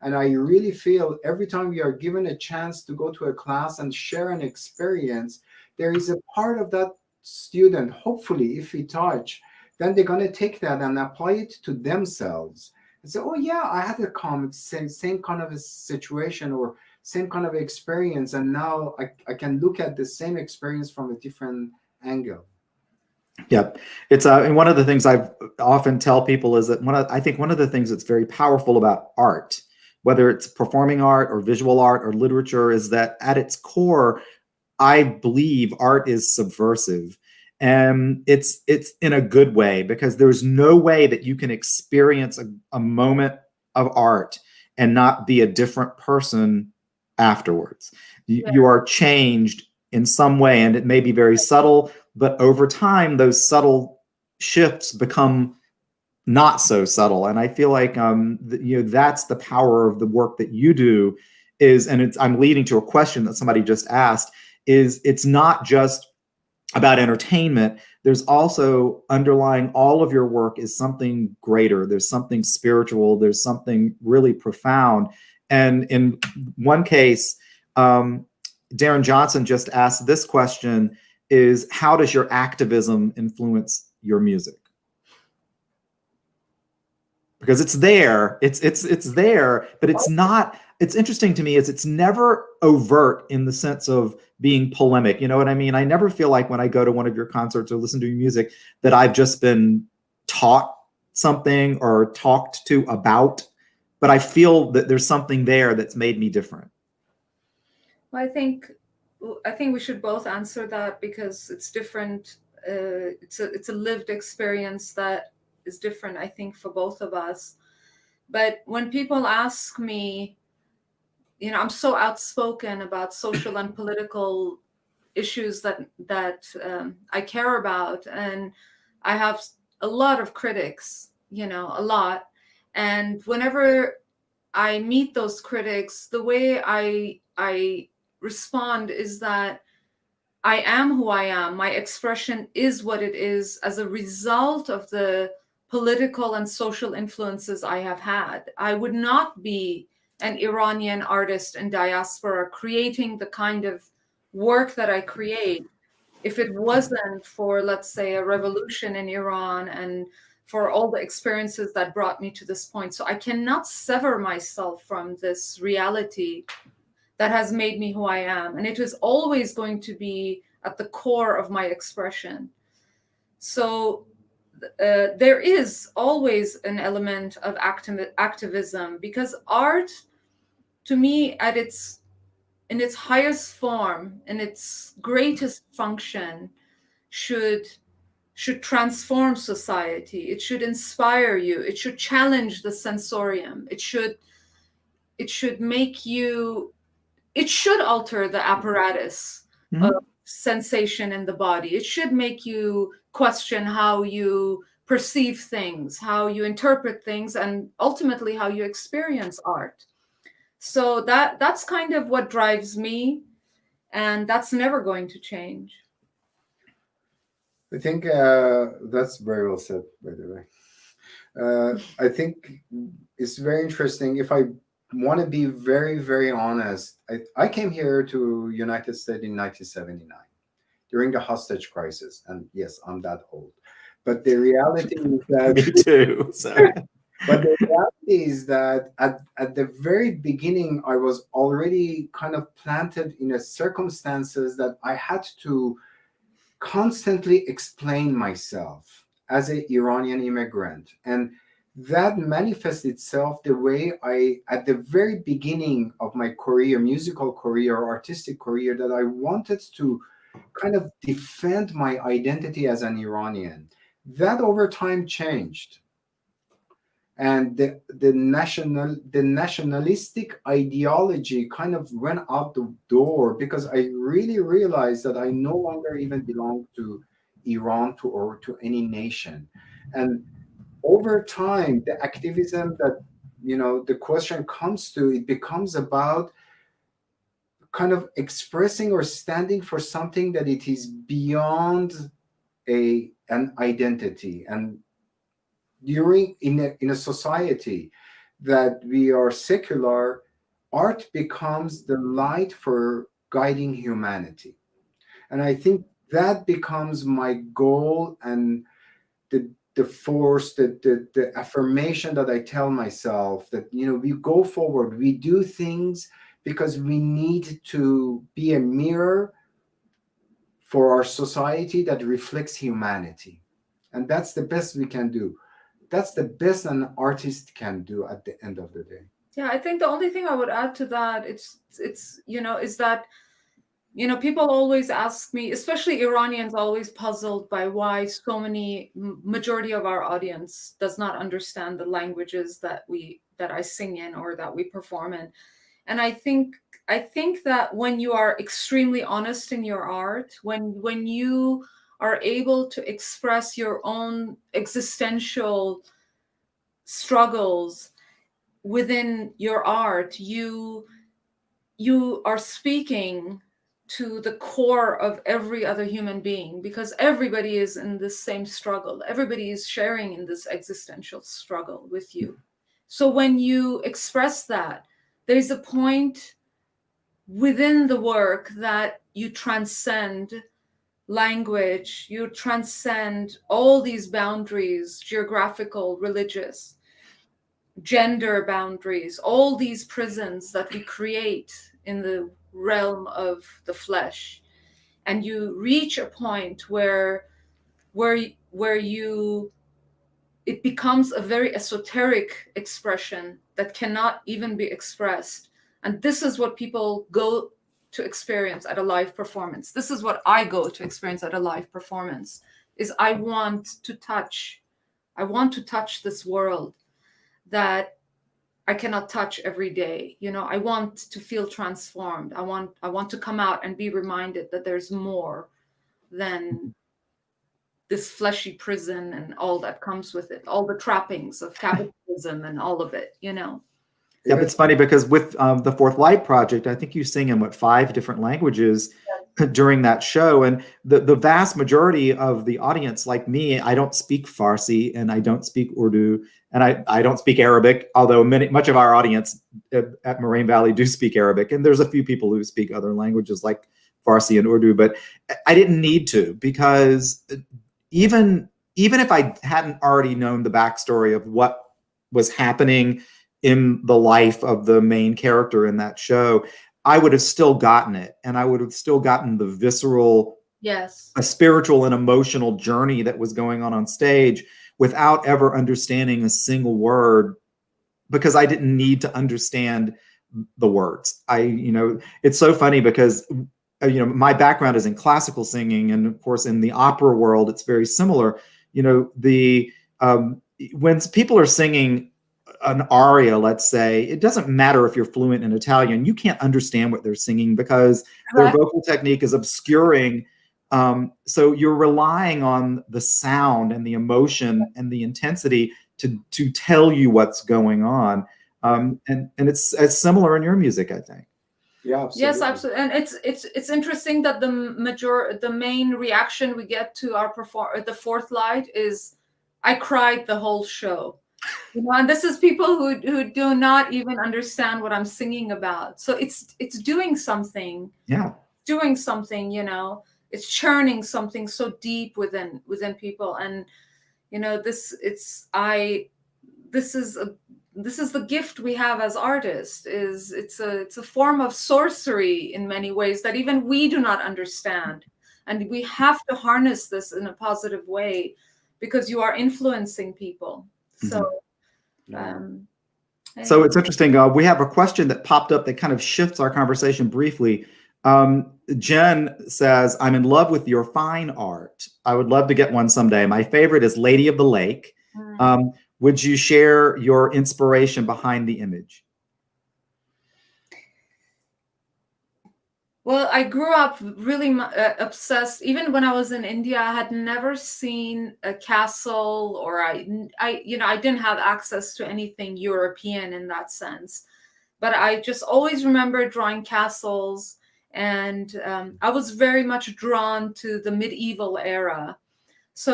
And I really feel every time we are given a chance to go to a class and share an experience, there is a part of that student, hopefully, if we touch, then they're going to take that and apply it to themselves and say, oh yeah, I had a same kind of a situation or same kind of experience, and now I can look at the same experience from a different angle. Yep. It's and one of the things I often tell people is that I think one of the things that's very powerful about art, whether it's performing art or visual art or literature, is that at its core, I believe art is subversive. And it's in a good way, because there's no way that you can experience a moment of art and not be a different person afterwards. You are changed in some way, and it may be very subtle, but over time, those subtle shifts become not so subtle. And I feel like that's the power of the work that you do. I'm leading to a question that somebody just asked. It's not just about entertainment. There's also underlying all of your work is something greater. There's something spiritual. There's something really profound. And in one case, Darren Johnson just asked this question: is how does your activism influence your music? Because it's there, it's there, but it's not. It's interesting to me is it's never overt in the sense of being polemic. You know what I mean? I never feel like when I go to one of your concerts or listen to your music that I've just been taught something or talked to about, but I feel that there's something there that's made me different. Well, I think we should both answer that, because it's different. It's a lived experience that is different, I think, for both of us. But when people ask me, I'm so outspoken about social and political issues that I care about, and I have a lot of critics, a lot. And whenever I meet those critics, the way I respond is that I am who I am. My expression is what it is as a result of the political and social influences I have had. I would not be an Iranian artist in diaspora creating the kind of work that I create if it wasn't for, let's say, a revolution in Iran and for all the experiences that brought me to this point. So I cannot sever myself from this reality that has made me who I am. And it is always going to be at the core of my expression. So there is always an element of activism, because art, to me, in its highest form, in its greatest function, should transform society. It should inspire you. It should challenge the sensorium. It should make you. It should alter the apparatus of sensation in the body. It should make you question how you perceive things, how you interpret things, and ultimately how you experience art. So that's kind of what drives me, and that's never going to change. I think that's very well said, by the way. I think it's very interesting. If I want to be very, very honest, I came here to United States in 1979 during the hostage crisis. And yes, I'm that old. But the reality is that... Me too. So. But the reality is that at the very beginning, I was already kind of planted in a circumstances that I had to constantly explain myself as an Iranian immigrant. And that manifests itself the way at the very beginning of my career, musical career, artistic career, that I wanted to kind of defend my identity as an Iranian. That over time changed. And the nationalistic ideology kind of went out the door, because I really realized that I no longer even belong to Iran or to any nation. And over time, the activism that, the question comes to, it becomes about kind of expressing or standing for something that it is beyond an identity. And in a society that we are secular, art becomes the light for guiding humanity. And I think that becomes my goal, and the force, the affirmation that I tell myself, that we go forward, we do things because we need to be a mirror for our society that reflects humanity. And that's the best we can do. That's the best an artist can do at the end of the day. Yeah, I think the only thing I would add to that, is that, people always ask me, especially Iranians, always puzzled by why so many, majority of our audience does not understand the languages that I sing in or that we perform in. And I think that when you are extremely honest in your art, when you are able to express your own existential struggles within your art, you are speaking to the core of every other human being, because everybody is in this same struggle. Everybody is sharing in this existential struggle with you. So when you express that, there's a point within the work that you transcend language, you transcend all these boundaries, geographical, religious, gender boundaries, all these prisons that we create in the realm of the flesh. And you reach a point where it becomes a very esoteric expression that cannot even be expressed. And this is what people go to experience at a live performance. This is what I go to experience at a live performance, is I want to touch this world that I cannot touch every day. I want to feel transformed. I want to come out and be reminded that there's more than this fleshy prison and all that comes with it, all the trappings of capitalism and all of it, Yeah, but it's funny because with the Fourth Light Project, I think you sing in 5 different languages during that show. And the vast majority of the audience, like me, I don't speak Farsi and I don't speak Urdu and I don't speak Arabic, although much of our audience at Moraine Valley do speak Arabic. And there's a few people who speak other languages like Farsi and Urdu, but I didn't need to, because even if I hadn't already known the backstory of what was happening in the life of the main character in that show, I would have still gotten it. And I would have still gotten the visceral, a spiritual and emotional journey that was going on stage without ever understanding a single word, because I didn't need to understand the words. It's so funny because, my background is in classical singing. And of course, in the opera world, it's very similar. When people are singing an aria, let's say, it doesn't matter if you're fluent in Italian, you can't understand what they're singing because their vocal technique is obscuring. So you're relying on the sound and the emotion and the intensity to tell you what's going on. And it's similar in your music, I think. Yeah, absolutely. Yes, absolutely. And it's interesting that the main reaction we get to our the Fourth Light is, I cried the whole show. And this is people who do not even understand what I'm singing about. So it's doing something. Yeah. Doing something, it's churning something so deep within people. And this is the gift we have as artists. It's a form of sorcery in many ways that even we do not understand, and we have to harness this in a positive way because you are influencing people. So so it's interesting. We have a question that popped up that kind of shifts our conversation briefly. Jen says, I'm in love with your fine art. I would love to get one someday. My favorite is Lady of the Lake. Would you share your inspiration behind the image? Well, I grew up really obsessed. Even when I was in India, I had never seen a castle, or I didn't have access to anything European in that sense. But I just always remember drawing castles, and I was very much drawn to the medieval era. So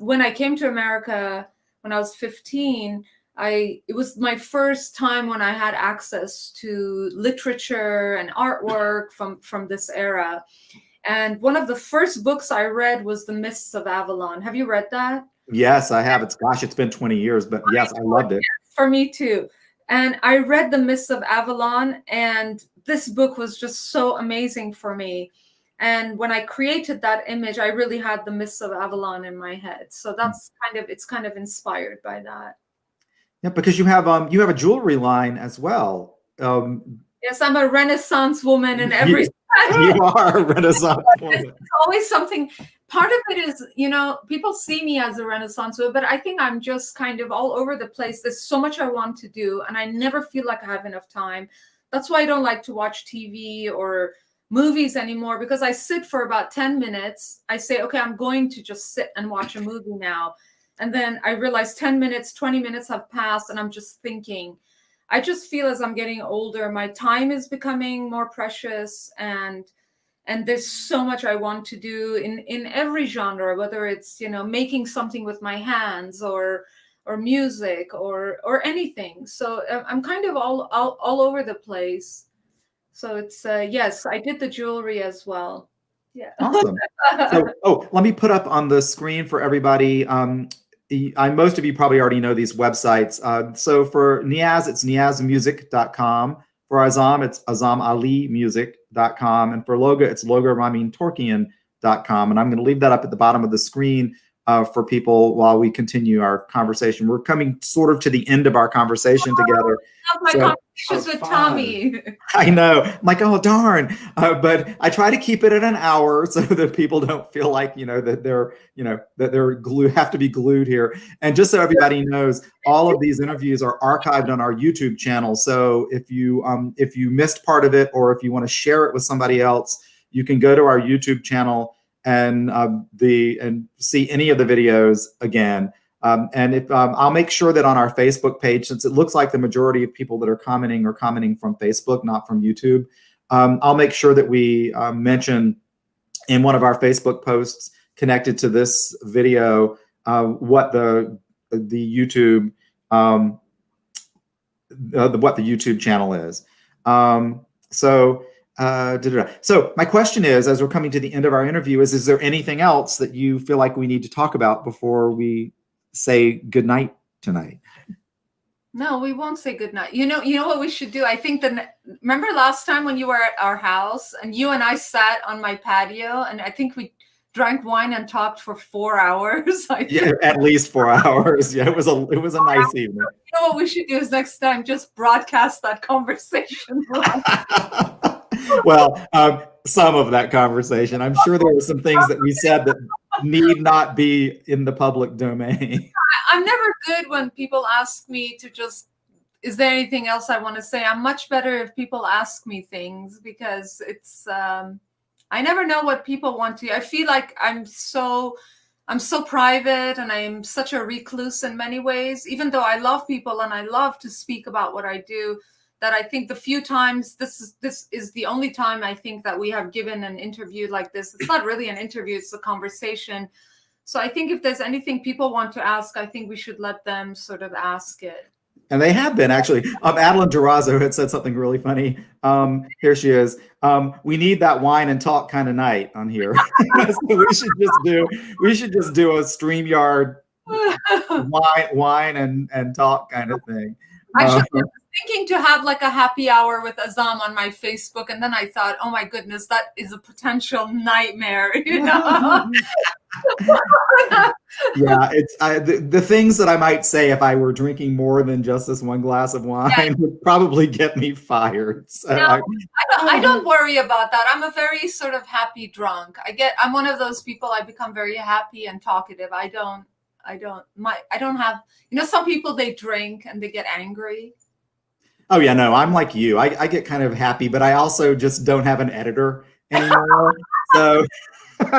when I came to America when I was 15, it was my first time when I had access to literature and artwork from this era. And one of the first books I read was The Mists of Avalon. Have you read that? Yes, I have. It's been 20 years, but yes, I loved it. For me too. And I read The Mists of Avalon, and this book was just so amazing for me. And when I created that image, I really had The Mists of Avalon in my head. So it's kind of inspired by that. Yeah, because you have a jewelry line as well. Yes, I'm a Renaissance woman in every. You are a Renaissance woman. It's always something. Part of it is, people see me as a Renaissance woman, but I think I'm just kind of all over the place. There's so much I want to do, and I never feel like I have enough time. That's why I don't like to watch TV or movies anymore, because I sit for about 10 minutes. I say, okay, I'm going to just sit and watch a movie now. And then I realize 10 minutes, 20 minutes have passed, and I'm just thinking. I just feel as I'm getting older, my time is becoming more precious, and there's so much I want to do in every genre, whether it's, making something with my hands or music or anything. So I'm kind of all over the place. So it's, yes, I did the jewelry as well. Yeah. Awesome. So, let me put up on the screen for everybody. Most of you probably already know these websites. So for Niyaz, it's niyazmusic.com. For Azam, it's azamalimusic.com. And for Loga, it's Torkian.com. And I'm going to leave that up at the bottom of the screen for people while we continue our conversation. We're coming sort of to the end of our conversation together. My conversations with Tommy. I know. I'm like, oh, darn. But I try to keep it at an hour so that people don't feel like, that they're, that they're have to be glued here. And just so everybody knows, all of these interviews are archived on our YouTube channel. So if you missed part of it, or if you want to share it with somebody else, you can go to our YouTube channel and see any of the videos again. And if I'll make sure that on our Facebook page, since it looks like the majority of people that are commenting from Facebook, not from YouTube, I'll make sure that we mention in one of our Facebook posts connected to this video what the YouTube what the YouTube channel is. So my question is, as we're coming to the end of our interview, is there anything else that you feel like we need to talk about before we say goodnight tonight? No, we won't say goodnight. You know what we should do? I think remember last time when you were at our house and you and I sat on my patio, and I think we drank wine and talked for 4 hours. Yeah, at least 4 hours. Yeah, it was a nice evening. You know what we should do is next time just broadcast that conversation. Well, some of that conversation. I'm sure there were some things that we said that need not be in the public domain. I'm never good when people ask me to just, is there anything else I want to say? I'm much better if people ask me things, because it's, I never know what people want to. I feel like I'm so private, and I'm such a recluse in many ways, even though I love people and I love to speak about what I do. That I think the few times, this is the only time I think that we have given an interview like this. It's not really an interview, it's a conversation. So I think if there's anything people want to ask, I think we should let them sort of ask it. And they have been, actually. Adeline Durazo had said something really funny. Here she is. We need that wine and talk kind of night on here. So we should just do a StreamYard wine and talk kind of thing. Actually, I was thinking to have like a happy hour with Azam on my Facebook, and then I thought, oh my goodness, that is a potential nightmare, you know? Yeah, it's the things that I might say if I were drinking more than just this one glass of wine would probably get me fired. So no, I don't worry about that. I'm a very sort of happy drunk. I'm one of those people. I become very happy and talkative. I don't have, you know, some people, they drink and they get angry. Oh yeah, no, I'm like you. I get kind of happy, but I also just don't have an editor anymore.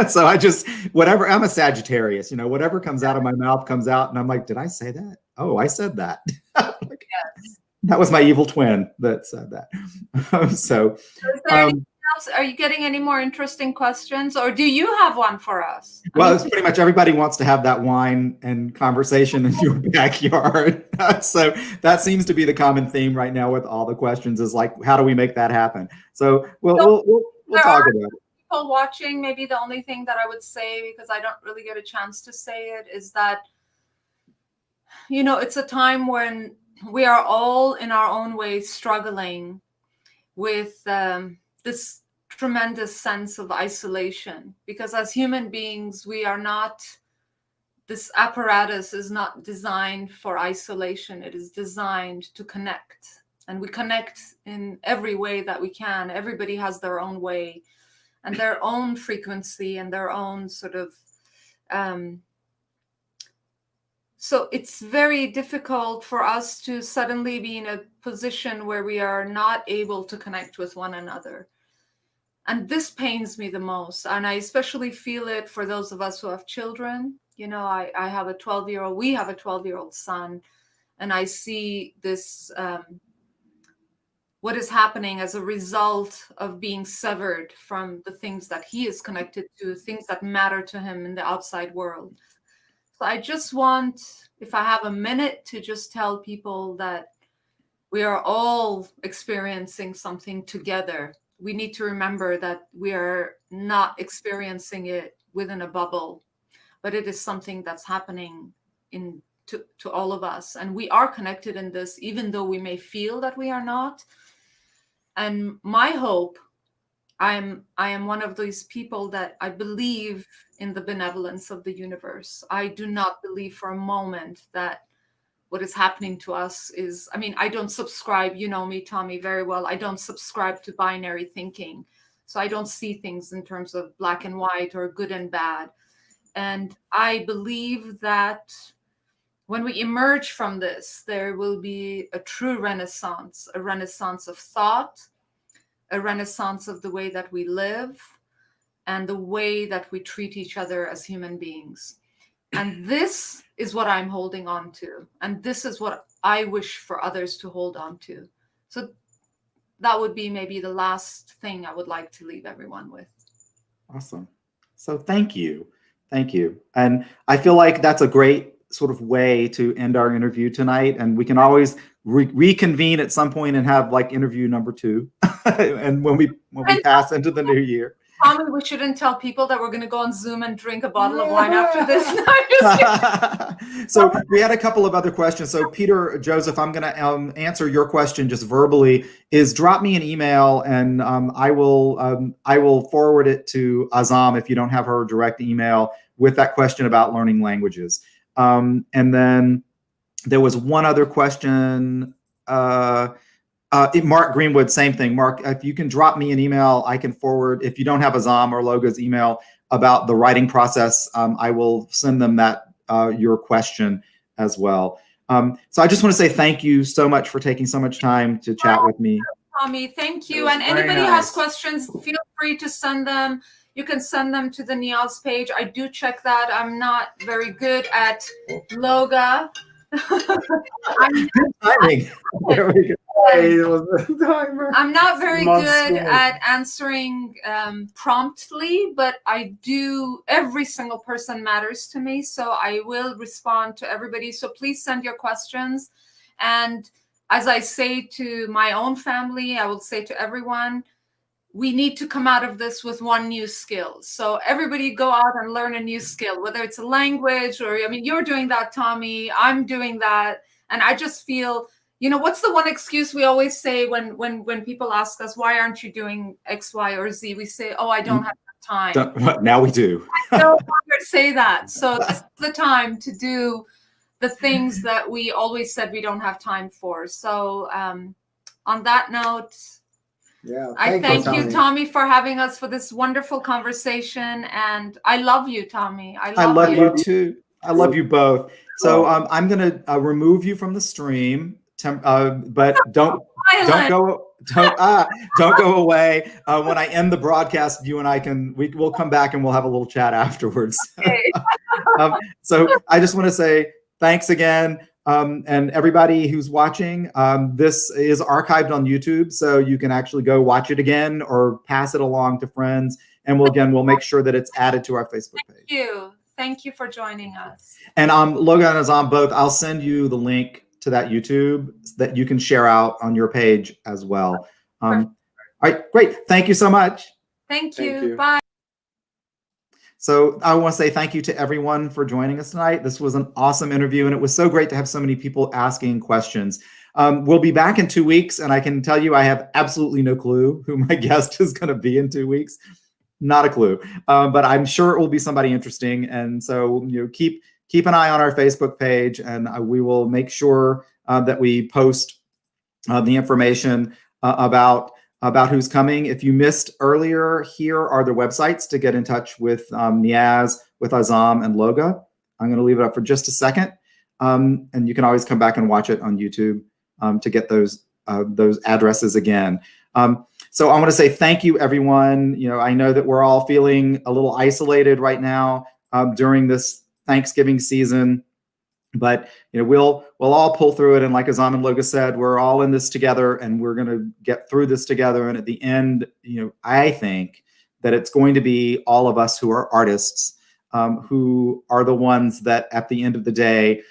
So I just, whatever, I'm a Sagittarius, you know, whatever comes out of my mouth comes out, and I'm like, did I say that? Oh, I said that. Like, yes. That was my evil twin that said that. So is there anything else? Are you getting any more interesting questions, or do you have one for us? Well, it's pretty much everybody wants to have that wine and conversation in your backyard. So that seems to be the common theme right now with all the questions, is like, how do we make that happen? So we'll talk about it. People watching, maybe the only thing that I would say, because I don't really get a chance to say it, is that, you know, it's a time when we are all in our own way struggling with this tremendous sense of isolation, because as human beings, we are not, this apparatus is not designed for isolation. It is designed to connect, and we connect in every way that we can. Everybody has their own way and their own frequency and their own sort of, so it's very difficult for us to suddenly be in a position where we are not able to connect with one another. And this pains me the most. And I especially feel it for those of us who have children. You know, I have a 12-year-old, we have a 12-year-old son, and I see this, what is happening as a result of being severed from the things that he is connected to, things that matter to him in the outside world. So I just want, if I have a minute, to just tell people that we are all experiencing something together. We need to remember that we are not experiencing it within a bubble, but it is something that's happening to all of us. And we are connected in this, even though we may feel that we are not. And my hope, I am one of those people that I believe in the benevolence of the universe. I do not believe for a moment that what is happening to us is, I mean, I don't subscribe, you know me, Tommy, very well. I don't subscribe to binary thinking. So I don't see things in terms of black and white or good and bad. And I believe that when we emerge from this, there will be a true renaissance of thought, a renaissance of the way that we live, and the way that we treat each other as human beings. And this is what I'm holding on to. And this is what I wish for others to hold on to. So that would be maybe the last thing I would like to leave everyone with. Awesome. So thank you. Thank you. And I feel like that's a great sort of way to end our interview tonight. And we can always reconvene at some point and have like interview number 2. And when we pass into the new year. Tommy, we shouldn't tell people that we're going to go on Zoom and drink a bottle of wine after this. No, I'm just So we had a couple of other questions. So Peter Joseph, I'm going to answer your question just verbally. Is drop me an email, and I will forward it to Azam if you don't have her direct email with that question about learning languages. And then there was one other question. Mark Greenwood, same thing. Mark, if you can drop me an email, I can forward. If you don't have Azam or Loga's email about the writing process, I will send them that your question as well. So I just want to say thank you so much for taking so much time to chat with me. Tommy, thank you. And anybody who has questions, feel free to send them. You can send them to the Niyaz page. I do check that. I'm not very good at Loga. Good timing. There we go. It was the timer. I'm not very Months good ago. at answering promptly, but I do. Every single person matters to me, so I will respond to everybody. So please send your questions. And as I say to my own family, I will say to everyone, we need to come out of this with one new skill. So everybody go out and learn a new skill, whether it's a language or, I mean, you're doing that, Tommy, I'm doing that. And I just feel, you know, what's the one excuse we always say when people ask us, why aren't you doing X, Y, or Z? We say, oh, I don't have time. Now we do. I no longer say that. So this is the time to do the things that we always said we don't have time for. So on that note, Yeah, I thank you, Tommy. Tommy, for having us for this wonderful conversation. And I love you, Tommy. I love you too. I love you both. So I'm going to remove you from the stream, but don't go away. When I end the broadcast, you and we'll come back and we'll have a little chat afterwards. Okay. So I just want to say thanks again. And everybody who's watching, this is archived on YouTube, so you can actually go watch it again or pass it along to friends. And we'll make sure that it's added to our Facebook page. Thank you for joining us. And Loga and Azam both, I'll send you the link to that YouTube that you can share out on your page as well. All right, great. Thank you so much. Thank you. Bye. So I want to say thank you to everyone for joining us tonight. This was an awesome interview, and it was so great to have so many people asking questions. We'll be back in 2 weeks, and I can tell you I have absolutely no clue who my guest is going to be in 2 weeks. Not a clue, but I'm sure it will be somebody interesting. And so, you know, keep an eye on our Facebook page, and we will make sure that we post the information about who's coming. If you missed earlier, here are the websites to get in touch with Niyaz, with Azam, and Loga. I'm going to leave it up for just a second, and you can always come back and watch it on YouTube to get those addresses again. So I want to say thank you, everyone. You know, I know that we're all feeling a little isolated right now during this Thanksgiving season, but you know, we'll all pull through it. And like Azam and Loga said, we're all in this together, and we're going to get through this together. And at the end, you know, I think that it's going to be all of us who are artists who are the ones that at the end of the day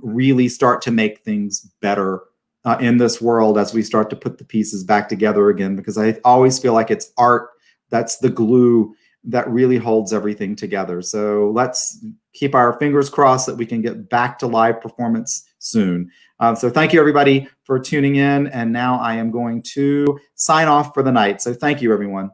really start to make things better in this world as we start to put the pieces back together again, because I always feel like it's art that's the glue that really holds everything together. So let's keep our fingers crossed that we can get back to live performance soon. So thank you, everybody, for tuning in. And now I am going to sign off for the night. So thank you, everyone.